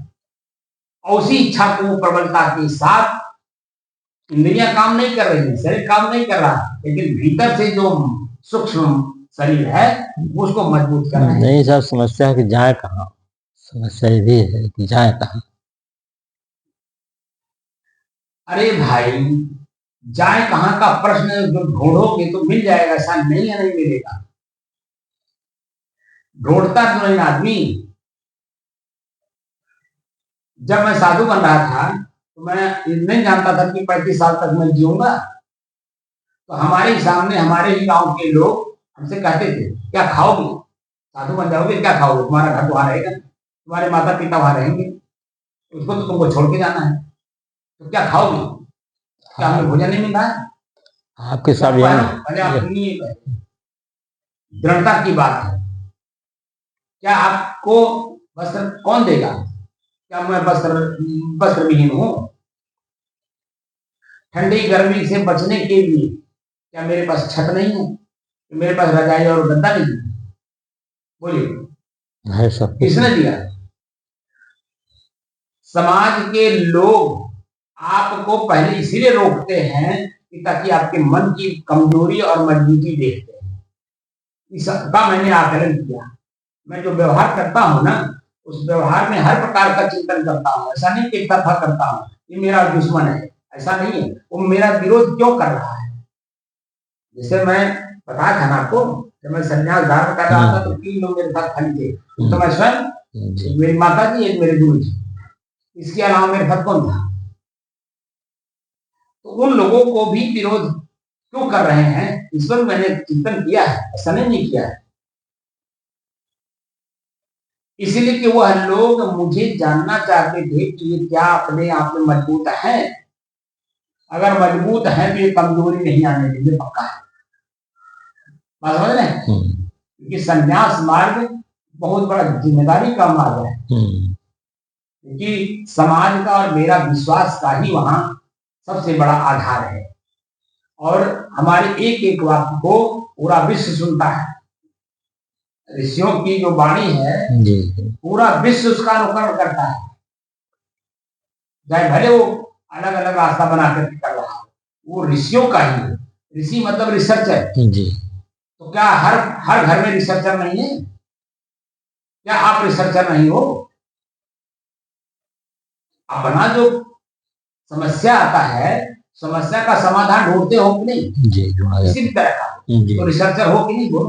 और उसी इच्छा को प्रबलता के साथ इंद्रियां काम नहीं कर रही है, शरीर काम नहीं कर रहा, लेकिन भीतर से जो सूक्ष्म शरीर है वो उसको मजबूत कर रहा है। नहीं साहब, समस्या है कि जाए कहाँ, समस्या ये है कि जाए कहाँ। अरे भाई, जाए कहाँ का प्रश्न जो ढूंढोगे तो मिल जाएगा, ऐसा नहीं है नहीं मिलेगा। ढूंढता तो नहीं आदमी। जब मैं साधु बन रहा था तो मैं नहीं जानता था कि 35 साल तक मैं जीऊंगा। तो हमारे सामने हमारे ही गांव के लोग हमसे कहते थे, क्या खाओगे, साधु बन जाओगे, क्या खाओगे, तुम्हारा घर वहां रहेगा, तुम्हारे माता पिता वहां रहेंगे, उसको तो तुमको छोड़ के जाना है, तो क्या खाओगे, क्या हमें भोजन नहीं मिल रहा है? आपके साथ दृढ़ता की बात है। क्या आपको वस्त्र कौन देगा? क्या मैं वस्त्र विहीन हूं? ठंडी गर्मी से बचने के लिए क्या मेरे पास छत नहीं है? मेरे पास रजाई और गद्दा नहीं है? बोलिए, है सब किसने दिया? समाज के लोग आपको पहले इसीलिए रोकते हैं कि ताकि आपके मन की कमजोरी और मजबूती देखते हैं। इसका मैंने आकलन किया। मैं जो व्यवहार करता हूं ना, उस व्यवहार में हर प्रकार का चिंतन करता हूं। ऐसा नहीं कि एक तरफा करता हूं, ये मेरा दुश्मन है, ऐसा नहीं है। वो मेरा विरोध क्यों कर रहा है? जैसे मैं बताया था ना आपको, जब मैं संन्यास धारण कर रहा था तो 3 लोग मेरे साथ खड़े थे। तो मैं स्वयं, मेरी माता जी, एक मेरे गुरु जी, इसके अलावा मेरे साथ कौन था? तो उन लोगों को भी विरोध क्यों कर रहे हैं, इस पर मैंने चिंतन किया है, ऐसा नहीं किया है। इसलिए कि वह लोग मुझे जानना चाहते थे कि ये क्या अपने आप में मजबूत है। अगर मजबूत है तो ये कमजोरी नहीं आने देंगे, पक्का है। बात समझ रहे हैं? क्योंकि संन्यास मार्ग बहुत बड़ा जिम्मेदारी का मार्ग है, क्योंकि समाज का और मेरा विश्वास का ही वहां सबसे बड़ा आधार है। और हमारे एक एक वाक्य को पूरा विश्व सुनता है। ऋषियों की जो वाणी है पूरा विश्व उसका अनुकरण करता है, चाहे भले वो अलग अलग रास्ता बना कर कर रहा है, वो ऋषियों का ही है। ऋषि मतलब रिसर्चर। तो क्या हर घर में रिसर्चर नहीं है? क्या आप रिसर्चर नहीं हो? अपना जो समस्या आता है, समस्या का समाधान ढूंढते हो कि नहीं? किसी भी तरह का, तो रिसर्चर हो कि नहीं? हो।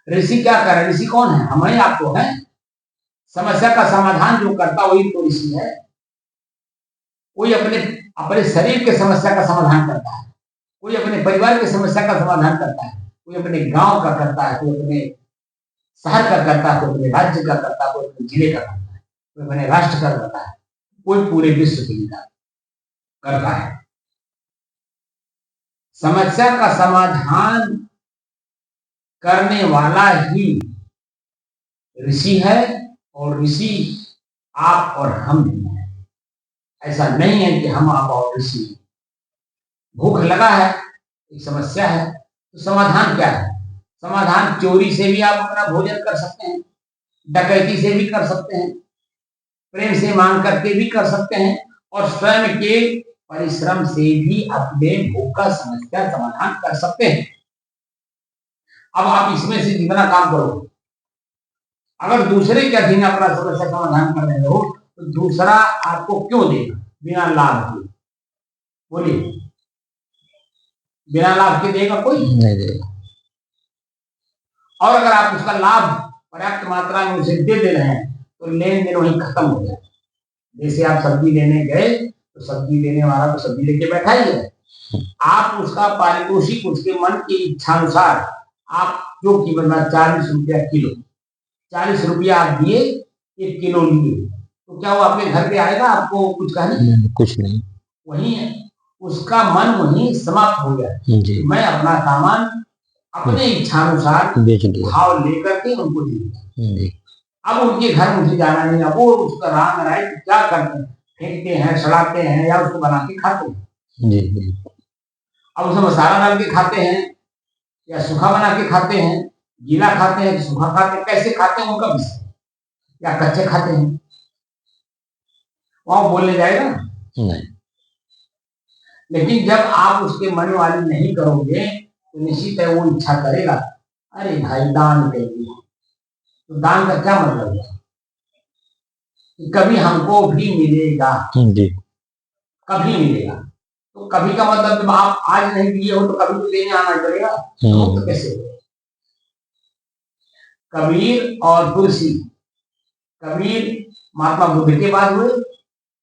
ऋषि क्या कर रहे? ऋषि कौन है? हम ही आपको हैं। समस्या का समाधान जो करता वही तो ऋषि है। कोई अपने शरीर के समस्या का समाधान करता है, कोई अपने परिवार की समस्या का समाधान करता है, कोई अपने गांव का करता है, कोई अपने शहर का करता है, कोई अपने राज्य का करता है, कोई अपने जिले का करता है, कोई अपने राष्ट्र का करता है, कोई पूरे विश्व के लिए करता है। समस्या का समाधान करने वाला ही ऋषि है, और ऋषि आप और हम नहीं है। ऐसा नहीं है कि हम आप और ऋषि। भूख लगा है, एक समस्या है, तो समाधान क्या है? समाधान चोरी से भी आप अपना भोजन कर सकते हैं, डकैती से भी कर सकते हैं, प्रेम से मांग करके भी कर सकते हैं, और स्वयं के परिश्रम से भी अपने भोग का समस्या समाधान कर सकते हैं। अब आप इसमें से जितना काम करो, अगर दूसरे के अधीन अपना समस्या समाधान कर रहे हो तो दूसरा आपको क्यों देगा बिना लाभ के? बोलिए, बिना लाभ के देगा कोई? नहीं देगा। और अगर आप उसका लाभ पर्याप्त मात्रा में उसे दे रहे हैं तो लेन देन वहीं खत्म हो जाए। जैसे आप सब्जी लेने गए तो सब्जी लेने वाला तो सब्जी लेके बैठा ही है, आप उसका पारितोषिक उसके मन की इच्छा अनुसार आप जो कीमत 40 रुपया किलो, 40 रुपया आप दिए, 1 किलो लिए, तो क्या वो आपके घर पे आएगा आपको कुछ कहने? कुछ नहीं। वही है, उसका मन वहीं समाप्त हो गया। मैं अपना सामान अपने इच्छा अनुसार भाव लेकर के उनको दे दिया। अब उनके घर मुझे जाना नहीं है, वो उसका राम राय क्या करते हैं, फेंकते हैं, सड़ाते हैं या उसको बना के खाते हैं। जी। अब उसमें मसाला डाल के खाते हैं या सूखा बना के खाते हैं, गीला खाते हैं, सूखा खाते हैं, कैसे खाते हैं उनका विषय, या कच्चे खाते हैं, वहां बोलने जाएगा नहीं। लेकिन जब आप उसके मन वाली नहीं करोगे तो निश्चित है वो इच्छा करेगा, अरे भाई दान करिए, तो दान का क्या मतलब है? कभी हमको भी मिलेगा जी। कभी मिलेगा, तो कभी का मतलब जब आप आज नहीं दिए हो तो कभी तो देने आना पड़ेगा। तो कैसे? कबीर और तुलसी, कबीर महात्मा बुद्ध के बाद हुए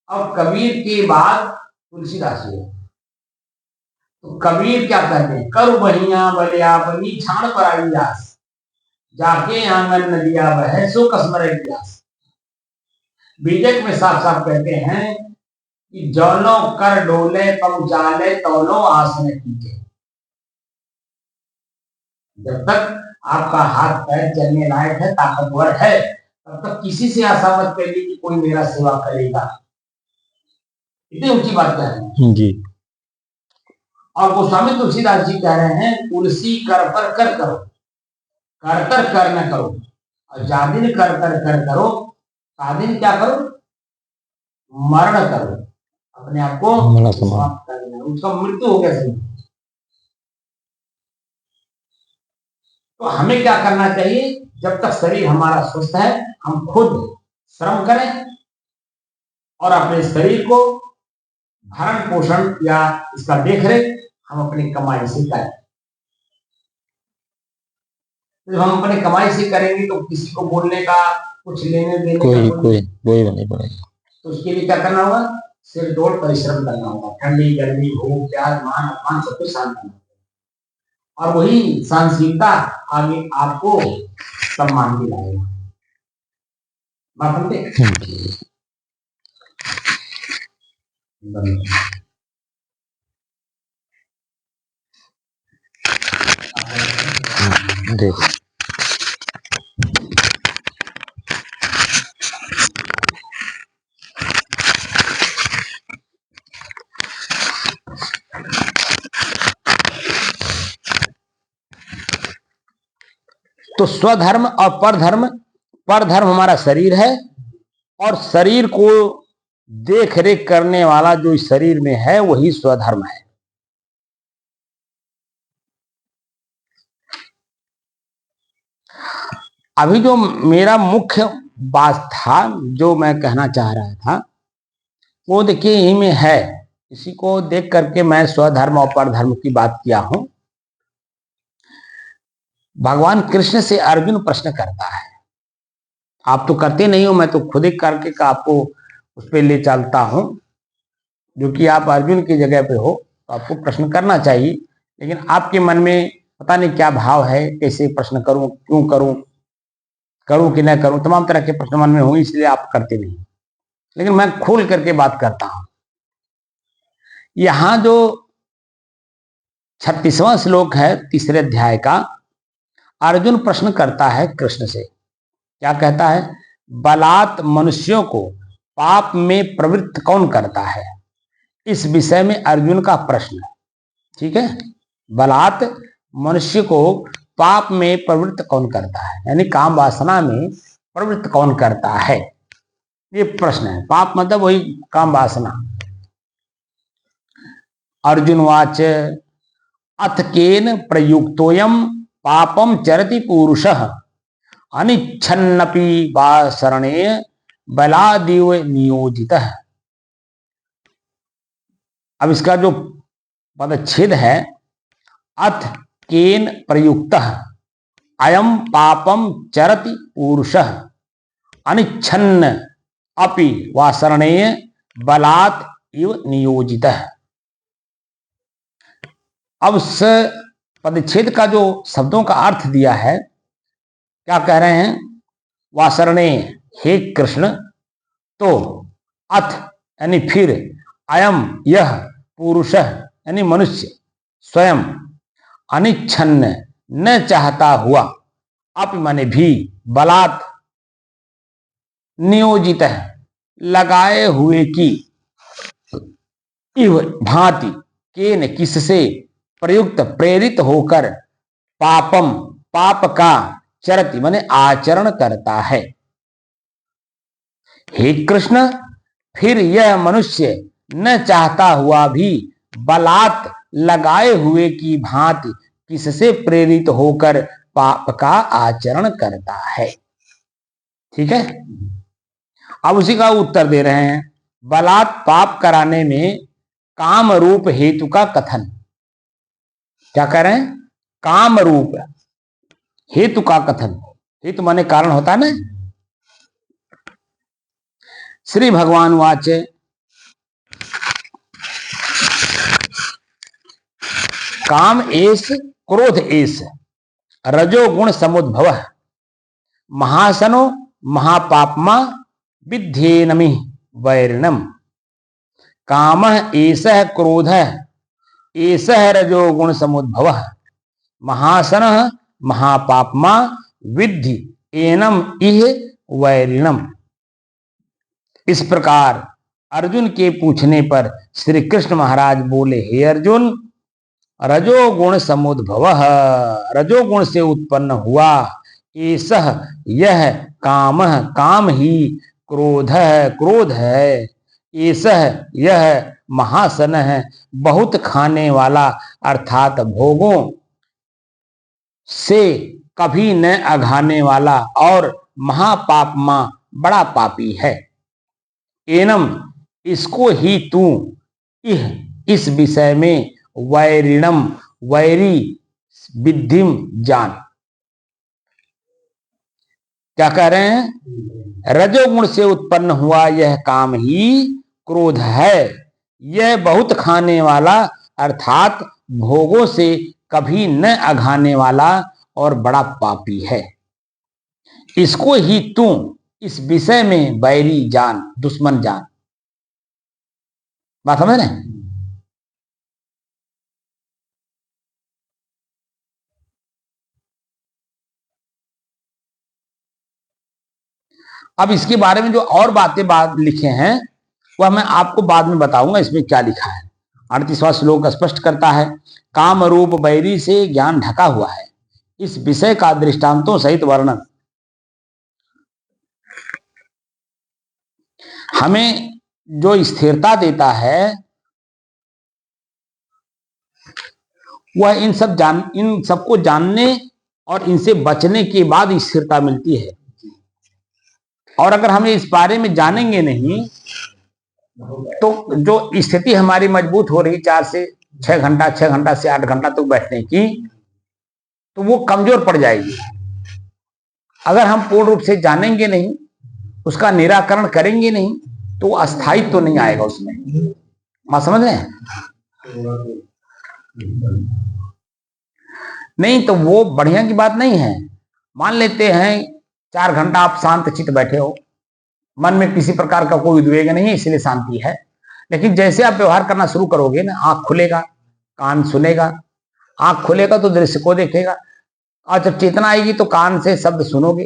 और कबीर के बाद तुलसीदास हुए। तो कबीर क्या कहते हैं, कर बहिया बलिया बनी छाण पर आई आस, जाके आंगन नदिया बहे सो कसमर इतिहास। बीजक में साफ साफ कहते हैं कि जौनो कर डोले पहुंचाले तौलो आसन कीजे। जब तक आपका हाथ पैर चलने लायक है, ताकतवर है, तब तक किसी से आशा मत करिए कि कोई मेरा सेवा करेगा। इतनी ऊंची बात कह रहे हैं जी। और गोस्वामी तुलसीदास जी कह रहे हैं, तुलसी कर पर कर करो, कर न करो, और जादिन कर करो, सादिन क्या करो, मरण करो, अपने आप को समाप्त कर देना, उसका मृत्यु हो गया सही। तो हमें क्या करना चाहिए, जब तक शरीर हमारा स्वस्थ है हम खुद श्रम करें और अपने शरीर को भरण पोषण या इसका देखरेख हम अपनी कमाई से करें। जब हम अपने कमाई से करेंगे तो किसी को बोलने का, कुछ लेने देने का कोई नहीं पड़ेगा। तो उसके लिए क्या करना होगा, सिर तोड़ परिश्रम करना होगा, ठंडी गर्मी भूख प्यास मान अपमान सब कुछ शांत करना होगा, और वही सहनशीलता आगे आपको सम्मान दिलाएगा। बात समझे? तो स्वधर्म और परधर्म, परधर्म हमारा शरीर है और शरीर को देख रेख करने वाला जो इस शरीर में है वही स्वधर्म है। अभी जो मेरा मुख्य बात था, जो मैं कहना चाह रहा था, वो देखिए यही में है। इसी को देख करके मैं स्वधर्म और परधर्म की बात किया हूं। भगवान कृष्ण से अर्जुन प्रश्न करता है, आप तो करते नहीं हो, मैं तो खुद ही करके आपको उस पर ले चलता हूं, जो कि आप अर्जुन की जगह पे हो तो आपको प्रश्न करना चाहिए, लेकिन आपके मन में पता नहीं क्या भाव है, कैसे प्रश्न करूं, क्यों करूं, करूं कि न करूं, तमाम तरह के प्रश्न मन में होंगे, इसलिए आप करते नहीं। लेकिन मैं खोल करके बात करता हूं। यहां जो 36वां श्लोक है 3रे अध्याय का, अर्जुन प्रश्न करता है कृष्ण से, क्या कहता है, बलात् मनुष्यों को पाप में प्रवृत्त कौन करता है। इस विषय में अर्जुन का प्रश्न है, ठीक है। बलात् मनुष्य को पाप में प्रवृत्त कौन करता है, यानी काम वासना में प्रवृत्त कौन करता है, ये प्रश्न है। पाप मतलब वही काम वासना, अर्जुनवाच अथ केन प्रयुक्तोयम पापम चरति पुरुषः अनिच्छन्नपि वा शरणे बलादिव नियोजितः। अब इसका जो पदच्छेद है, अथ केन प्रयुक्तः अयम पापम चरति पुरुषः अनिच्छन्न अपि वा शरणेय बलात् इव नियोजितः। अब उस पदच्छेद का जो शब्दों का अर्थ दिया है, क्या कह रहे हैं? वासरणे, हे कृष्ण, तो अथ यानी फिर, अयम यह, पुरुष यानी मनुष्य स्वयं, अनिच्छन्न न चाहता हुआ, अपि माने भी, बलात् नियोजित है लगाए हुए की, इव भांति, केन किससे, प्रयुक्त प्रेरित होकर, पापम पाप का, चरति माने आचरण करता है। हे कृष्ण, फिर यह मनुष्य न चाहता हुआ भी बलात् लगाए हुए की भांति किससे प्रेरित होकर पाप का आचरण करता है। ठीक है, अब उसी का उत्तर दे रहे हैं। बलात् पाप कराने में काम रूप हेतु का कथन। क्या कह रहे हैं? काम रूप हेतु का कथन। हेतु माने कारण होता है ना। श्री भगवान वाच काम एस क्रोध एस रजोगुण समुद्भव महासनो महापापमा विध्येनमि वैरिणम। काम एसः क्रोध एसः रजोगुण समुद्भव महासन महापापमा विद्धि एनम इह वैरिणम। इस प्रकार अर्जुन के पूछने पर श्री कृष्ण महाराज बोले, हे अर्जुन, रजोगुण समुद्भव, रजोगुण से उत्पन्न हुआ, एसह यह, काम, काम ही, क्रोध क्रोध है, एसह यह, महासन है, बहुत खाने वाला अर्थात भोगों से कभी न अघाने वाला, और महापापमा बड़ा पापी है। एनम इसको ही तू, इस विषय में, वैरिणम वैरी, विद्धिम जान। क्या कह रहे हैं? रजोगुण से उत्पन्न हुआ यह काम ही क्रोध है, यह बहुत खाने वाला अर्थात भोगों से कभी न अघाने वाला और बड़ा पापी है। इसको ही तू इस विषय में बैरी जान, दुश्मन जान। बात समझ रहे हैं? अब इसके बारे में जो और बातें लिखे हैं वह मैं आपको बाद में बताऊंगा इसमें क्या लिखा है। 38वां श्लोक स्पष्ट करता है, काम रूप बैरी से ज्ञान ढका हुआ है, इस विषय का दृष्टांतों सहित वर्णन। हमें जो स्थिरता देता है वह इन सबको जानने और इनसे बचने के बाद स्थिरता मिलती है। और अगर हम इस बारे में जानेंगे नहीं तो जो स्थिति हमारी मजबूत हो रही 4 से 6 घंटा, 6 घंटा से 8 घंटा तक बैठने की, तो वो कमजोर पड़ जाएगी। अगर हम पूर्ण रूप से जानेंगे नहीं, उसका निराकरण करेंगे नहीं, तो अस्थायित्व तो नहीं आएगा उसमें। बात समझ रहे हैं? नहीं तो वो बढ़िया की बात नहीं है। मान लेते हैं 4 घंटा आप शांत चित्त बैठे हो, मन में किसी प्रकार का कोई उद्वेग नहीं है, इसलिए शांति है। लेकिन जैसे आप व्यवहार करना शुरू करोगे ना, आंख खुलेगा, कान सुनेगा, आंख खुलेगा तो दृश्य को देखेगा, और जब चेतना आएगी तो कान से शब्द सुनोगे,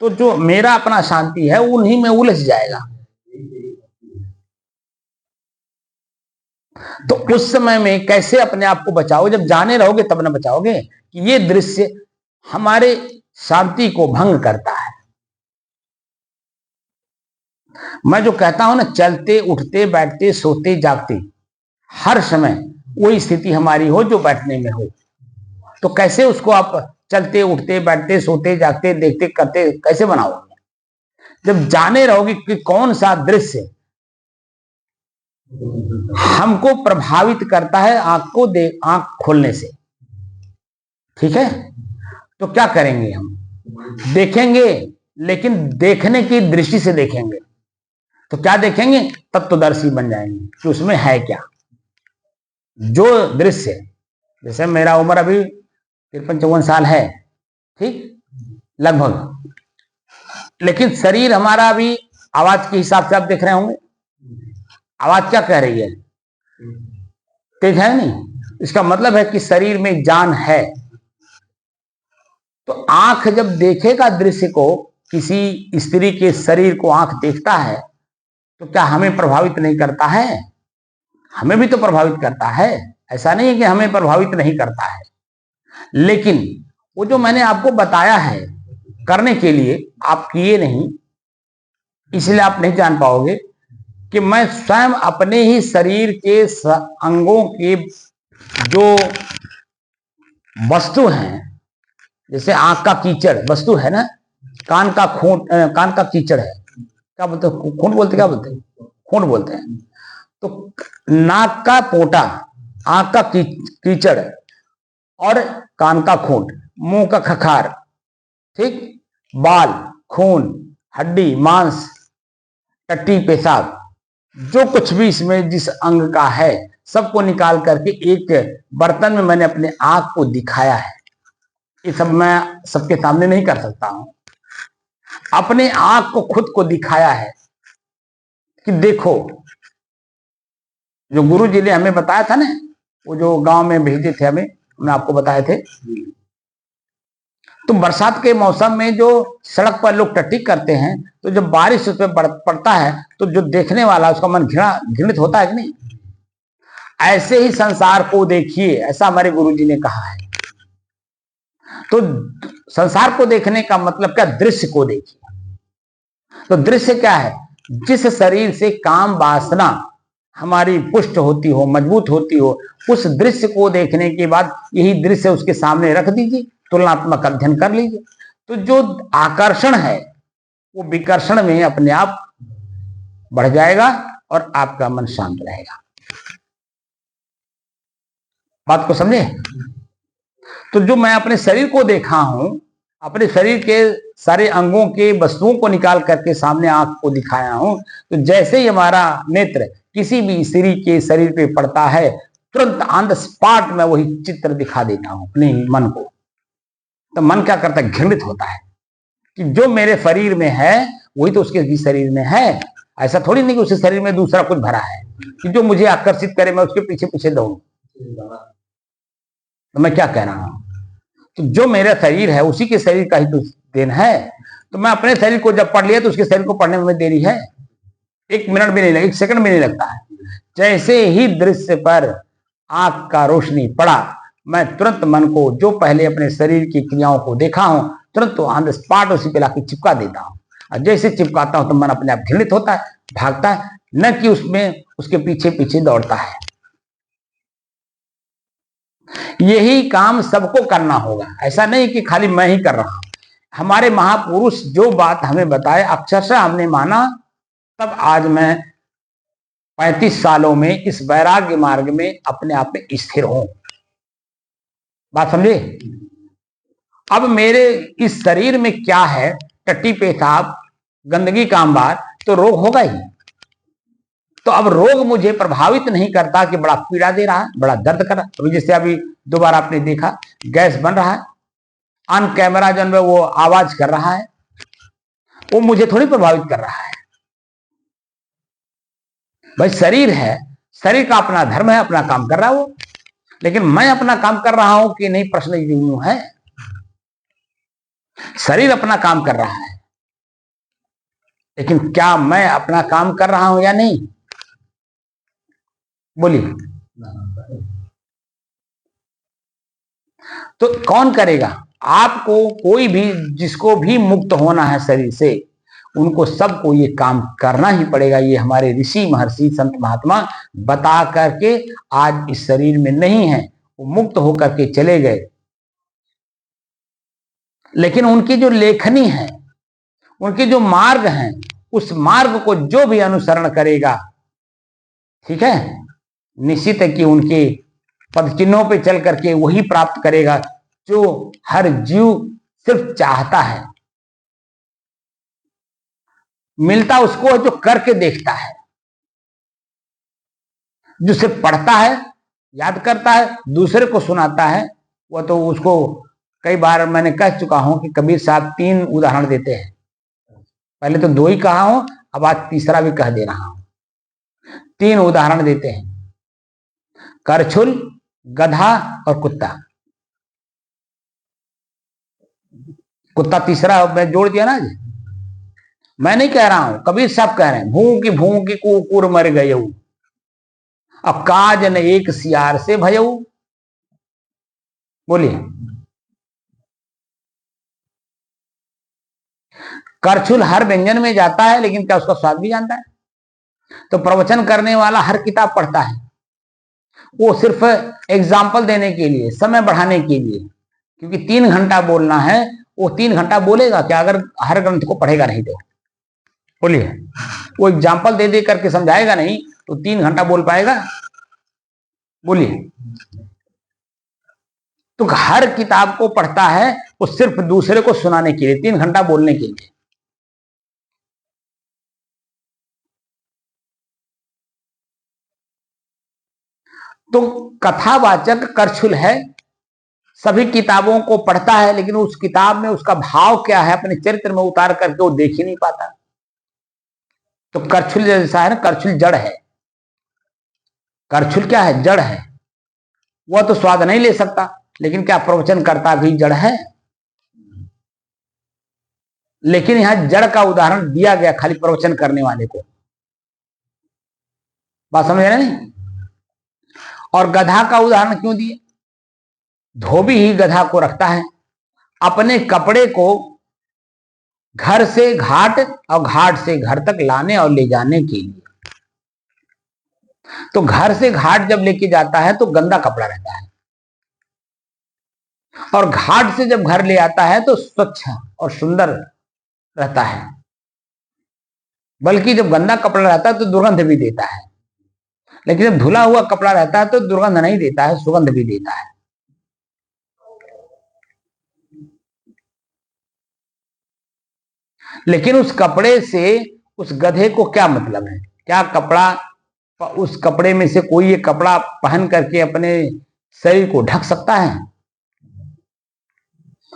तो जो मेरा अपना शांति है उन्हीं में उलझ जाएगा। तो उस समय में कैसे अपने आप को बचाओ? जब जाने रहोगे तब ना बचाओगे कि ये दृश्य हमारे शांति को भंग करता है। मैं जो कहता हूं ना, चलते उठते बैठते सोते जागते हर समय वही स्थिति हमारी हो जो बैठने में हो। तो कैसे उसको आप चलते उठते बैठते सोते जागते देखते करते कैसे बनाओगे? जब जाने रहोगे कि कौन सा दृश्य हमको प्रभावित करता है आंख खोलने से, ठीक है, तो क्या करेंगे? हम देखेंगे, लेकिन देखने की दृष्टि से देखेंगे। तो क्या देखेंगे? तत्वदर्शी बन जाएंगे कि उसमें है क्या। जो दृश्य, जैसे मेरा उम्र अभी 53-54 साल है, ठीक, लगभग, लेकिन शरीर हमारा अभी आवाज के हिसाब से आप देख रहे होंगे, आवाज क्या कह रही है? तेज है नहीं? इसका मतलब है कि शरीर में जान है। तो आंख जब देखेगा दृश्य को, किसी स्त्री के शरीर को आंख देखता है, तो क्या हमें प्रभावित नहीं करता है? हमें भी तो प्रभावित करता है। ऐसा नहीं है कि हमें प्रभावित नहीं करता है, लेकिन वो जो मैंने आपको बताया है करने के लिए, आप किए नहीं, इसलिए आप नहीं जान पाओगे कि मैं स्वयं अपने ही शरीर के अंगों के जो वस्तु हैं, जैसे आंख का कीचड़ वस्तु है ना, कान का खूंट, कान का कीचड़ है, क्या बोलते हैं? खूंट बोलते, क्या बोलते हैं? खूंट बोलते हैं। तो नाक का पोटा, आंख का कीचड़ और कान का खूंट, मुंह का खखार, ठीक, बाल, खून, हड्डी, मांस, टट्टी, पेशाब, जो कुछ भी इसमें जिस अंग का है, सबको निकाल करके एक बर्तन में मैंने अपने आंख को दिखाया है। ये सब मैं सबके सामने नहीं कर सकता हूं। अपने आंख को खुद को दिखाया है कि देखो, जो गुरु जी ने हमें बताया था ना, वो जो गांव में भेजे थे हमें, हमने आपको बताए थे। तो बरसात के मौसम में जो सड़क पर लोग टट्टी करते हैं, तो जब बारिश उस पर पड़ता है, तो जो देखने वाला उसका मन घृणित होता है कि नहीं? ऐसे ही संसार को देखिए, ऐसा हमारे गुरु जी ने कहा है। तो संसार को देखने का मतलब क्या? दृश्य को देखिए। तो दृश्य क्या है? जिस शरीर से काम वासना हमारी पुष्ट होती हो, मजबूत होती हो, उस दृश्य को देखने के बाद यही दृश्य उसके सामने रख दीजिए, तुलनात्मक अध्ययन कर लीजिए। तो जो आकर्षण है वो विकर्षण में अपने आप बढ़ जाएगा और आपका मन शांत रहेगा। बात को समझे? तो जो मैं अपने शरीर को देखा हूं, अपने शरीर के सारे अंगों के वस्तुओं को निकाल करके सामने आंख को दिखाया हूं, तो जैसे ही हमारा नेत्र किसी भी स्त्री के शरीर पे पड़ता है, तुरंत ऑन द स्पॉट में वही चित्र दिखा देता हूं अपने मन को। तो मन क्या करता है? घृणित होता है कि जो मेरे शरीर में है वही तो उसके भी शरीर में है। ऐसा थोड़ी नहीं कि उसके शरीर में दूसरा कुछ भरा है कि जो मुझे आकर्षित करे, मैं उसके पीछे पीछे दौड़ूं। तो मैं क्या कह रहा हूं? तो जो मेरा शरीर है उसी के शरीर का ही तो देन है। तो मैं अपने शरीर को जब पढ़ लिया, तो उसके शरीर को पढ़ने में देरी है, 1 मिनट भी नहीं लगता, 1 सेकंड भी नहीं लगता है। जैसे ही दृश्य पर आंख का रोशनी पड़ा, मैं तुरंत मन को, जो पहले अपने शरीर की क्रियाओं को देखा हूं, तुरंत ऑन द स्पॉट उसी पे लाके चिपका देता हूं। और जैसे चिपकाता हूं तो मन अपने आप घृणित होता है, भागता है, न कि उसमें उसके पीछे पीछे दौड़ता है। यही काम सबको करना होगा, ऐसा नहीं कि खाली मैं ही कर रहा हूं। हमारे महापुरुष जो बात हमें बताए, अक्षरशः हमने माना, तब आज मैं 35 सालों में इस वैराग्य मार्ग में अपने आप में स्थिर हूं। बात समझे? अब मेरे इस शरीर में क्या है? टट्टी, पेशाब, गंदगी, कामबार, तो रोग होगा ही। तो अब रोग मुझे प्रभावित नहीं करता कि बड़ा पीड़ा दे रहा है, बड़ा दर्द कर रहा है। जैसे अभी दोबारा आपने देखा गैस बन रहा है, ऑन कैमरा जो है वो आवाज कर रहा है, वो मुझे थोड़ी प्रभावित कर रहा है। भाई शरीर है, शरीर का अपना धर्म है, अपना काम कर रहा है वो, लेकिन मैं अपना काम कर रहा हूं कि नहीं, प्रश्न यूं है। शरीर अपना काम कर रहा है, लेकिन क्या मैं अपना काम कर रहा हूं या नहीं? बोलिए। तो कौन करेगा? आपको, कोई भी, जिसको भी मुक्त होना है शरीर से, उनको सबको ये काम करना ही पड़ेगा। ये हमारे ऋषि, महर्षि, संत, महात्मा बता करके आज इस शरीर में नहीं है, वो मुक्त होकर के चले गए। लेकिन उनकी जो लेखनी है, उनके जो मार्ग हैं, उस मार्ग को जो भी अनुसरण करेगा, ठीक है, निश्चित है कि उनके पद चिन्हों पे चल करके वही प्राप्त करेगा जो हर जीव सिर्फ चाहता है। मिलता उसको है जो करके देखता है, जो सिर्फ पढ़ता है, याद करता है, दूसरे को सुनाता है, वह तो उसको कई बार मैंने कह चुका हूं कि कबीर साहब 3 उदाहरण देते हैं। पहले तो 2 ही कहा हूं, अब आज तीसरा भी कह दे रहा हूं। 3 उदाहरण देते हैं, करछुल, गधा और कुत्ता। कुत्ता तीसरा मैं जोड़ दिया ना जी। मैं नहीं कह रहा हूं, कबीर साहब कह रहे हैं, भूं की कुकुर मर गयऊ, अब काज न एक सियार से भयऊ। बोलिए। करछुल हर व्यंजन में जाता है, लेकिन क्या उसका स्वाद भी जानता है? तो प्रवचन करने वाला हर किताब पढ़ता है, वो सिर्फ एग्जाम्पल देने के लिए, समय बढ़ाने के लिए, क्योंकि 3 घंटा बोलना है, वो 3 घंटा बोलेगा क्या अगर हर ग्रंथ को पढ़ेगा नहीं तो? बोलिए। वो एग्जाम्पल दे दे करके समझाएगा नहीं तो 3 घंटा बोल पाएगा? बोलिए। तो हर किताब को पढ़ता है वो सिर्फ दूसरे को सुनाने के लिए, 3 घंटा बोलने के लिए। तो कथावाचक करछुल है, सभी किताबों को पढ़ता है, लेकिन उस किताब में उसका भाव क्या है अपने चरित्र में उतार करके वो देख ही नहीं पाता। तो करछुल जैसा है ना, करछुल जड़ है। करछुल क्या है? जड़ है। वह तो स्वाद नहीं ले सकता, लेकिन क्या प्रवचन करता भी जड़ है? लेकिन यहां जड़ का उदाहरण दिया गया खाली प्रवचन करने वाले को। बात समझ रहे नहीं? और गधा का उदाहरण क्यों दिए? धोबी ही गधा को रखता है अपने कपड़े को घर से घाट और घाट से घर तक लाने और ले जाने के लिए। तो घर से घाट जब लेके जाता है तो गंदा कपड़ा रहता है, और घाट से जब घर ले आता है तो स्वच्छ और सुंदर रहता है। बल्कि जब गंदा कपड़ा रहता है तो दुर्गंध भी देता है, लेकिन जब धुला हुआ कपड़ा रहता है तो दुर्गंध नहीं देता है, सुगंध भी देता है। लेकिन उस कपड़े से उस गधे को क्या मतलब है? क्या कपड़ा, उस कपड़े में से कोई ये कपड़ा पहन करके अपने शरीर को ढक सकता है?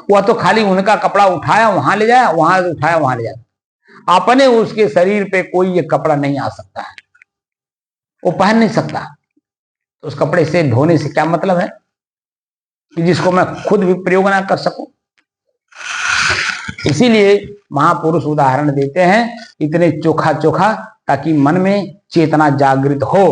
वह तो खाली उनका कपड़ा उठाया वहां ले जाया, वहां उठाया वहां ले जाया। अपने उसके शरीर पे कोई ये कपड़ा नहीं आ सकता है, वो पहन नहीं सकता। तो उस कपड़े से धोने से क्या मतलब है कि जिसको मैं खुद भी प्रयोग ना कर सकूं? इसीलिए महापुरुष उदाहरण देते हैं इतने चोखा चोखा, ताकि मन में चेतना जागृत हो।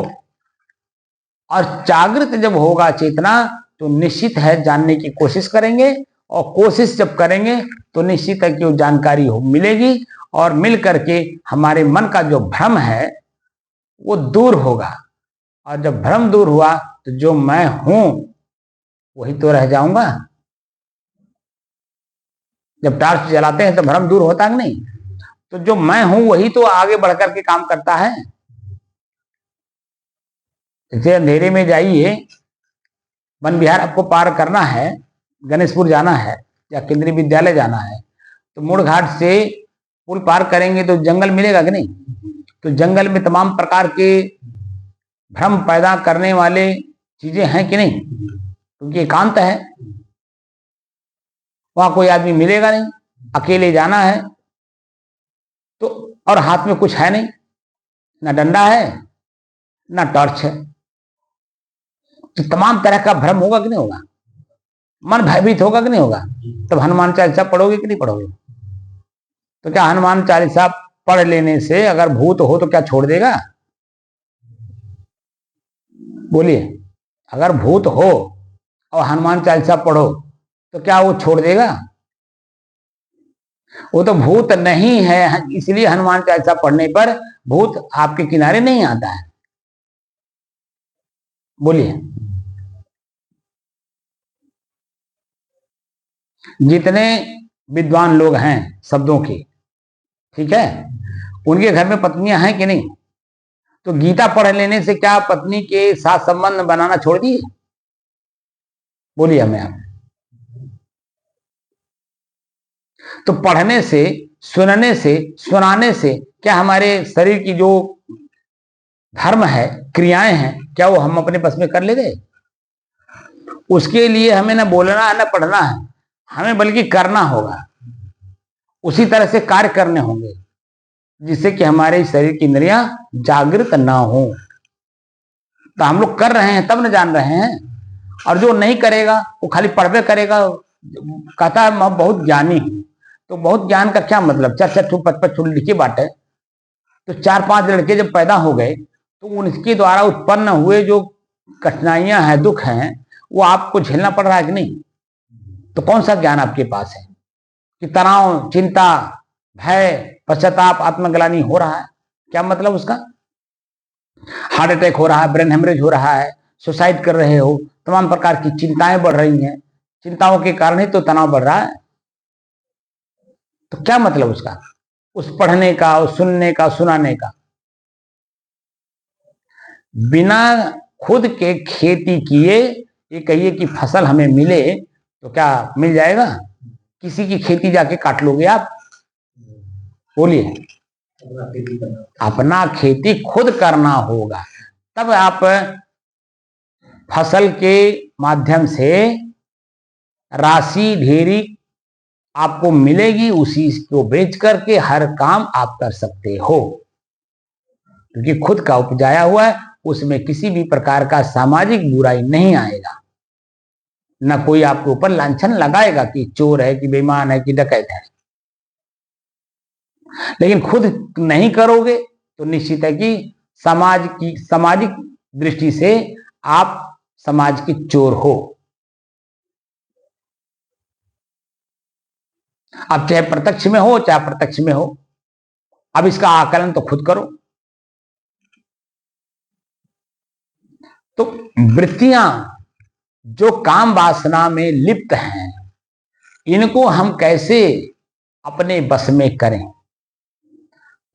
और जागृत जब होगा चेतना तो निश्चित है जानने की कोशिश करेंगे, और कोशिश जब करेंगे तो निश्चित है कि वो जानकारी मिलेगी, और मिल करके हमारे मन का जो भ्रम है वो दूर होगा। और जब भ्रम दूर हुआ तो जो मैं हूं वही तो रह जाऊंगा। जब टॉर्च जलाते हैं तो भ्रम दूर होता है नहीं? तो जो मैं हूं वही तो आगे बढ़कर के काम करता है। जैसे अंधेरे में जाइए, वन विहार आपको पार करना है, गणेशपुर जाना है या केंद्रीय विद्यालय जाना है, तो मोड़ घाट से पुल पार करेंगे तो जंगल मिलेगा कि नहीं? तो जंगल में तमाम प्रकार के भ्रम पैदा करने वाले चीजें हैं कि नहीं? क्योंकि एकांत है, वहां कोई आदमी मिलेगा नहीं, अकेले जाना है तो, और हाथ में कुछ है नहीं, ना डंडा है ना टॉर्च है, तो तमाम तरह का भ्रम होगा कि नहीं होगा? मन भयभीत होगा कि नहीं होगा? तब हनुमान चालीसा पढ़ोगे कि नहीं पढ़ोगे? तो क्या हनुमान चालीसा पढ़ लेने से अगर भूत हो तो क्या छोड़ देगा? बोलिए। अगर भूत हो और हनुमान चालीसा पढ़ो तो क्या वो छोड़ देगा? वो तो भूत नहीं है, इसलिए हनुमान चालीसा पढ़ने पर भूत आपके किनारे नहीं आता है। बोलिए। जितने विद्वान लोग हैं शब्दों के, ठीक है, उनके घर में पत्नियां हैं कि नहीं? तो गीता पढ़ लेने से क्या पत्नी के साथ संबंध बनाना छोड़ दिए? बोलिए हमें आप। तो पढ़ने से, सुनने से, सुनाने से क्या हमारे शरीर की जो धर्म है, क्रियाएं हैं, क्या वो हम अपने बस में कर ले गए? उसके लिए हमें ना बोलना है ना पढ़ना है, हमें बल्कि करना होगा। उसी तरह से कार्य करने होंगे जिससे कि हमारे शरीर की इंद्रियां जागृत ना हो। तो हम लोग कर रहे हैं तब न जान रहे हैं, और जो नहीं करेगा वो खाली पढ़वे करेगा, कहता है मैं बहुत ज्ञानी हूं। तो बहुत ज्ञान का क्या मतलब? 4-4 5-5 लिखे बाटे। तो 4-5 लड़के जब पैदा हो गए तो उनके द्वारा उत्पन्न हुए जो कठिनाइयां हैं, दुख हैं, वो आपको झेलना पड़ रहा है कि नहीं? तो कौन सा ज्ञान आपके पास है कि तनाव, चिंता, भय, पश्चाताप, आत्मग्लानि हो रहा है? क्या मतलब उसका? हार्ट अटैक हो रहा है, ब्रेन हेमरेज हो रहा है, सुसाइड कर रहे हो, तमाम प्रकार की चिंताएं बढ़ रही हैं। चिंताओं के कारण ही तो तनाव बढ़ रहा है। तो क्या मतलब उसका, उस पढ़ने का, उस सुनने का, सुनाने का? बिना खुद के खेती किए ये कहिए कि फसल हमें मिले तो क्या मिल जाएगा? किसी की खेती जाके काट लोगे आप? बोलिए। अपना खेती खुद करना होगा, तब आप फसल के माध्यम से राशि ढेरी आपको मिलेगी, उसी को बेच करके हर काम आप कर सकते हो, क्योंकि खुद का उपजाया हुआ है, उसमें किसी भी प्रकार का सामाजिक बुराई नहीं आएगा, न कोई आपके ऊपर लांछन लगाएगा कि चोर है, कि बेईमान है, कि डकैत है। लेकिन खुद नहीं करोगे तो निश्चित है कि सामाजिक दृष्टि से आप समाज के चोर हो। अब चाहे प्रत्यक्ष में हो चाहे अप्रत्यक्ष में हो, अब इसका आकलन तो खुद करो। तो वृत्तियां जो काम वासना में लिप्त हैं, इनको हम कैसे अपने बस में करें?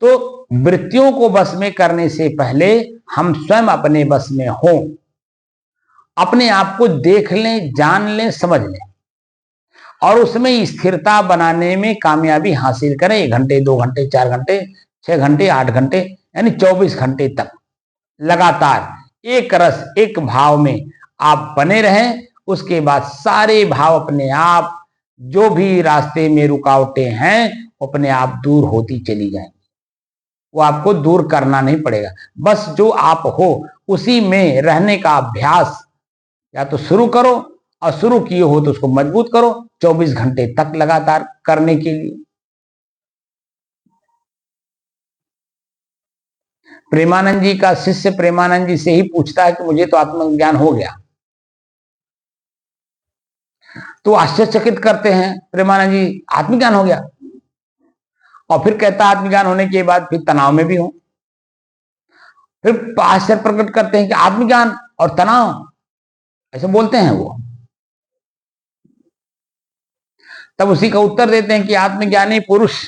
तो वृत्तियों को बस में करने से पहले हम स्वयं अपने बस में हों, अपने आप को देख लें, जान लें, समझ लें, और उसमें स्थिरता बनाने में कामयाबी हासिल करें। 1 घंटे, 2 घंटे, 4 घंटे, 6 घंटे, 8 घंटे, यानी 24 घंटे तक लगातार एक रस, एक भाव में आप बने रहें। उसके बाद सारे भाव अपने आप, जो भी रास्ते में रुकावटें हैं, अपने आप दूर होती चली जाएंगी। वो आपको दूर करना नहीं पड़ेगा, बस जो आप हो उसी में रहने का अभ्यास या तो शुरू करो, और शुरू किए हो तो उसको मजबूत करो 24 घंटे तक लगातार करने के लिए। प्रेमानंद जी का शिष्य प्रेमानंद जी से ही पूछता है कि मुझे तो आत्मज्ञान हो गया। तो आश्चर्यचकित करते हैं प्रेमानंद जी, आत्मज्ञान हो गया? और फिर कहता है आत्मज्ञान होने के बाद फिर तनाव में भी हो। फिर आश्चर्य प्रकट करते हैं कि आत्मज्ञान और तनाव, ऐसे बोलते हैं वो। तब उसी का उत्तर देते हैं कि आत्मज्ञानी पुरुष,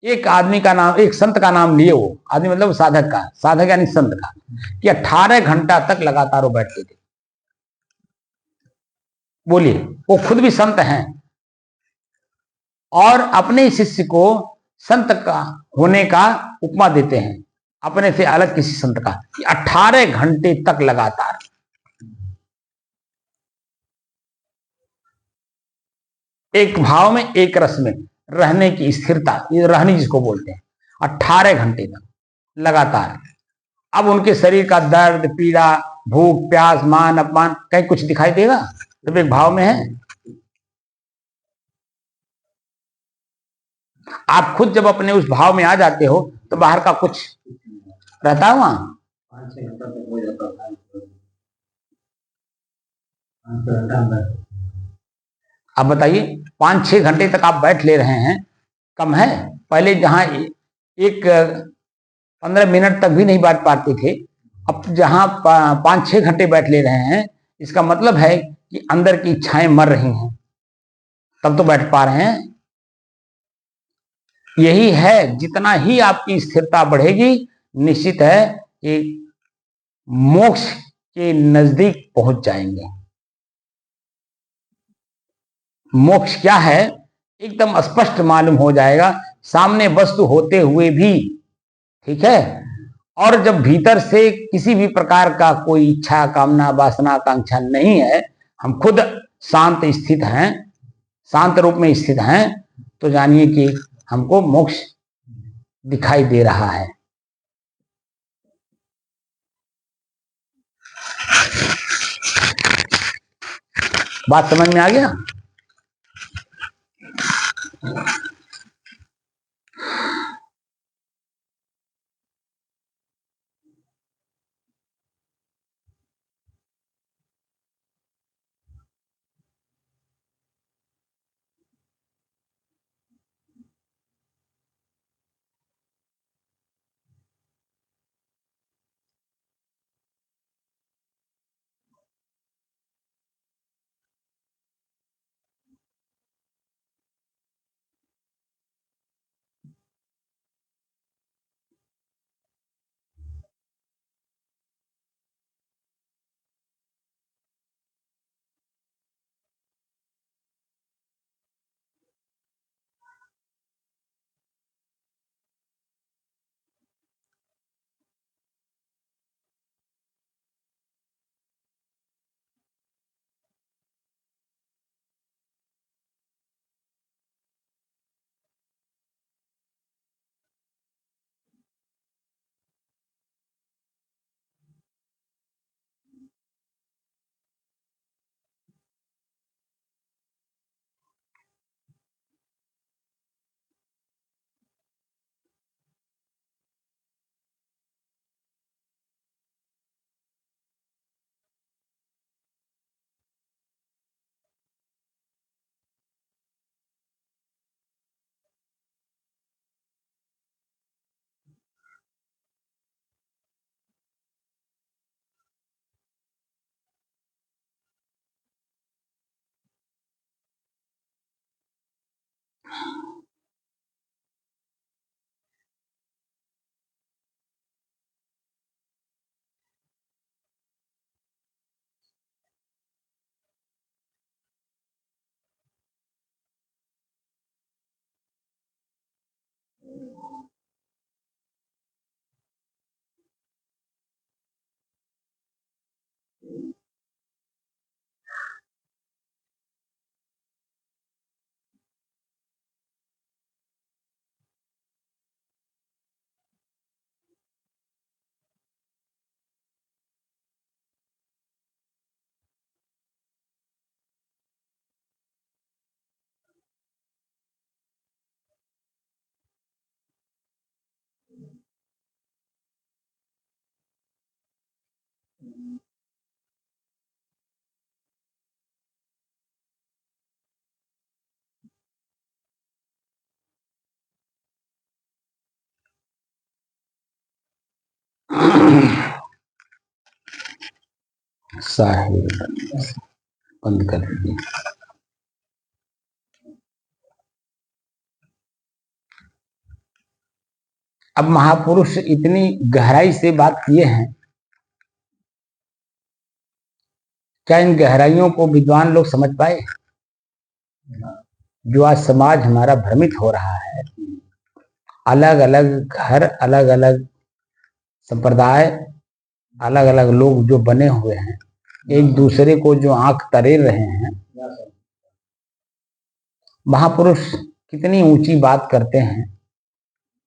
एक आदमी का नाम, एक संत का नाम लिए, वो आदमी मतलब साधक का, साधक यानी संत का, कि 18 घंटा तक लगातार वो बैठते थे। बोलिए, वो खुद भी संत हैं और अपने शिष्य को संत का होने का उपमा देते हैं, अपने से अलग किसी संत का, कि 18 घंटे तक लगातार एक भाव में, एक रस में रहने की स्थिरता, ये रहनी जिसको बोलते हैं, 18 घंटे तक लगातार। अब उनके शरीर का दर्द, पीड़ा, भूख, प्यास, मान अपमान कहीं कुछ दिखाई देगा? जब एक भाव में है। आप खुद जब अपने उस भाव में आ जाते हो तो बाहर का कुछ रहता है वहां? 5-6 घंटा तक हो जाता है। अब बताइए, 5-6 घंटे तक आप बैठ ले रहे हैं, कम है? पहले जहां एक 15 मिनट तक भी नहीं बैठ पाते थे, अब जहां 5-6 घंटे बैठ ले रहे हैं, इसका मतलब है कि अंदर की इच्छाएं मर रही हैं, तब तो बैठ पा रहे हैं। यही है, जितना ही आपकी स्थिरता बढ़ेगी, निश्चित है कि मोक्ष के नजदीक पहुंच जाएंगे। मोक्ष क्या है एकदम स्पष्ट मालूम हो जाएगा, सामने वस्तु होते हुए भी। ठीक है। और जब भीतर से किसी भी प्रकार का कोई इच्छा, कामना, वासना, आकांक्षा नहीं है, हम खुद शांत स्थित हैं, शांत रूप में स्थित हैं, तो जानिए कि हमको मोक्ष दिखाई दे रहा है। बात समझ में आ गया? साहिब बंद कर दीजिए। अब महापुरुष इतनी गहराई से बात किए हैं, क्या इन गहराइयों को विद्वान लोग समझ पाए? जो आज समाज हमारा भ्रमित हो रहा है, अलग अलग घर, अलग अलग संप्रदाय, अलग अलग लोग जो बने हुए हैं, एक दूसरे को जो आंख तरेर रहे हैं। महापुरुष कितनी ऊंची बात करते हैं,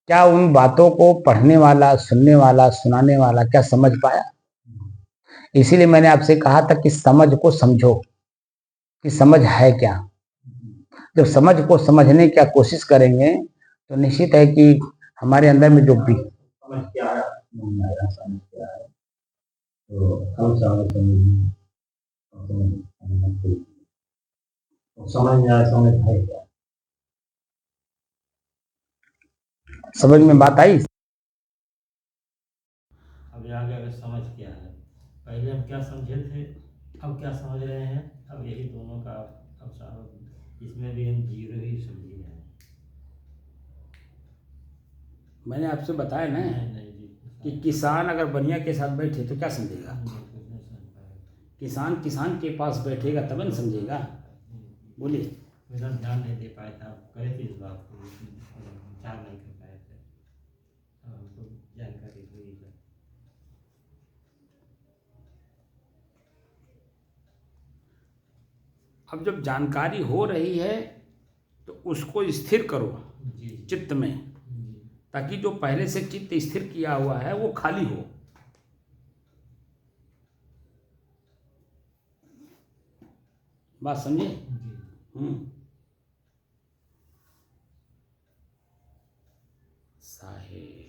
क्या उन बातों को पढ़ने वाला, सुनने वाला, सुनाने वाला क्या समझ पाया? इसीलिए मैंने आपसे कहा था कि समझ को समझो कि समझ है क्या। जब समझ को समझने की कोशिश करेंगे तो निश्चित है कि हमारे अंदर में जो भी समझ क्या है, समझ में आया, समझ है क्या, समझ में बात आई। अभी आगे समझ पहले हम क्या समझे थे, अब क्या समझ रहे हैं, अब यही दोनों का अब सारा इसमें भी हम जीरो ही समझ रहे हैं। मैंने आपसे बताया ना नहीं जी, कि किसान अगर बनिया के साथ बैठे तो क्या समझेगा। कुछ नहीं समझ पाएगा। किसान के पास बैठेगा तब न समझेगा। बोलिए। एकदम ध्यान नहीं दे पाए थे, आप कहे थे इस बात को, लेकिन विचार नहीं कर पाए थे। अब हमको जानकारी हुई है। अब जब जानकारी हो रही है तो उसको स्थिर करो जी चित्त में, जी ताकि जो पहले से चित्त स्थिर किया हुआ है वो खाली हो। बात समझे। जी। साहेब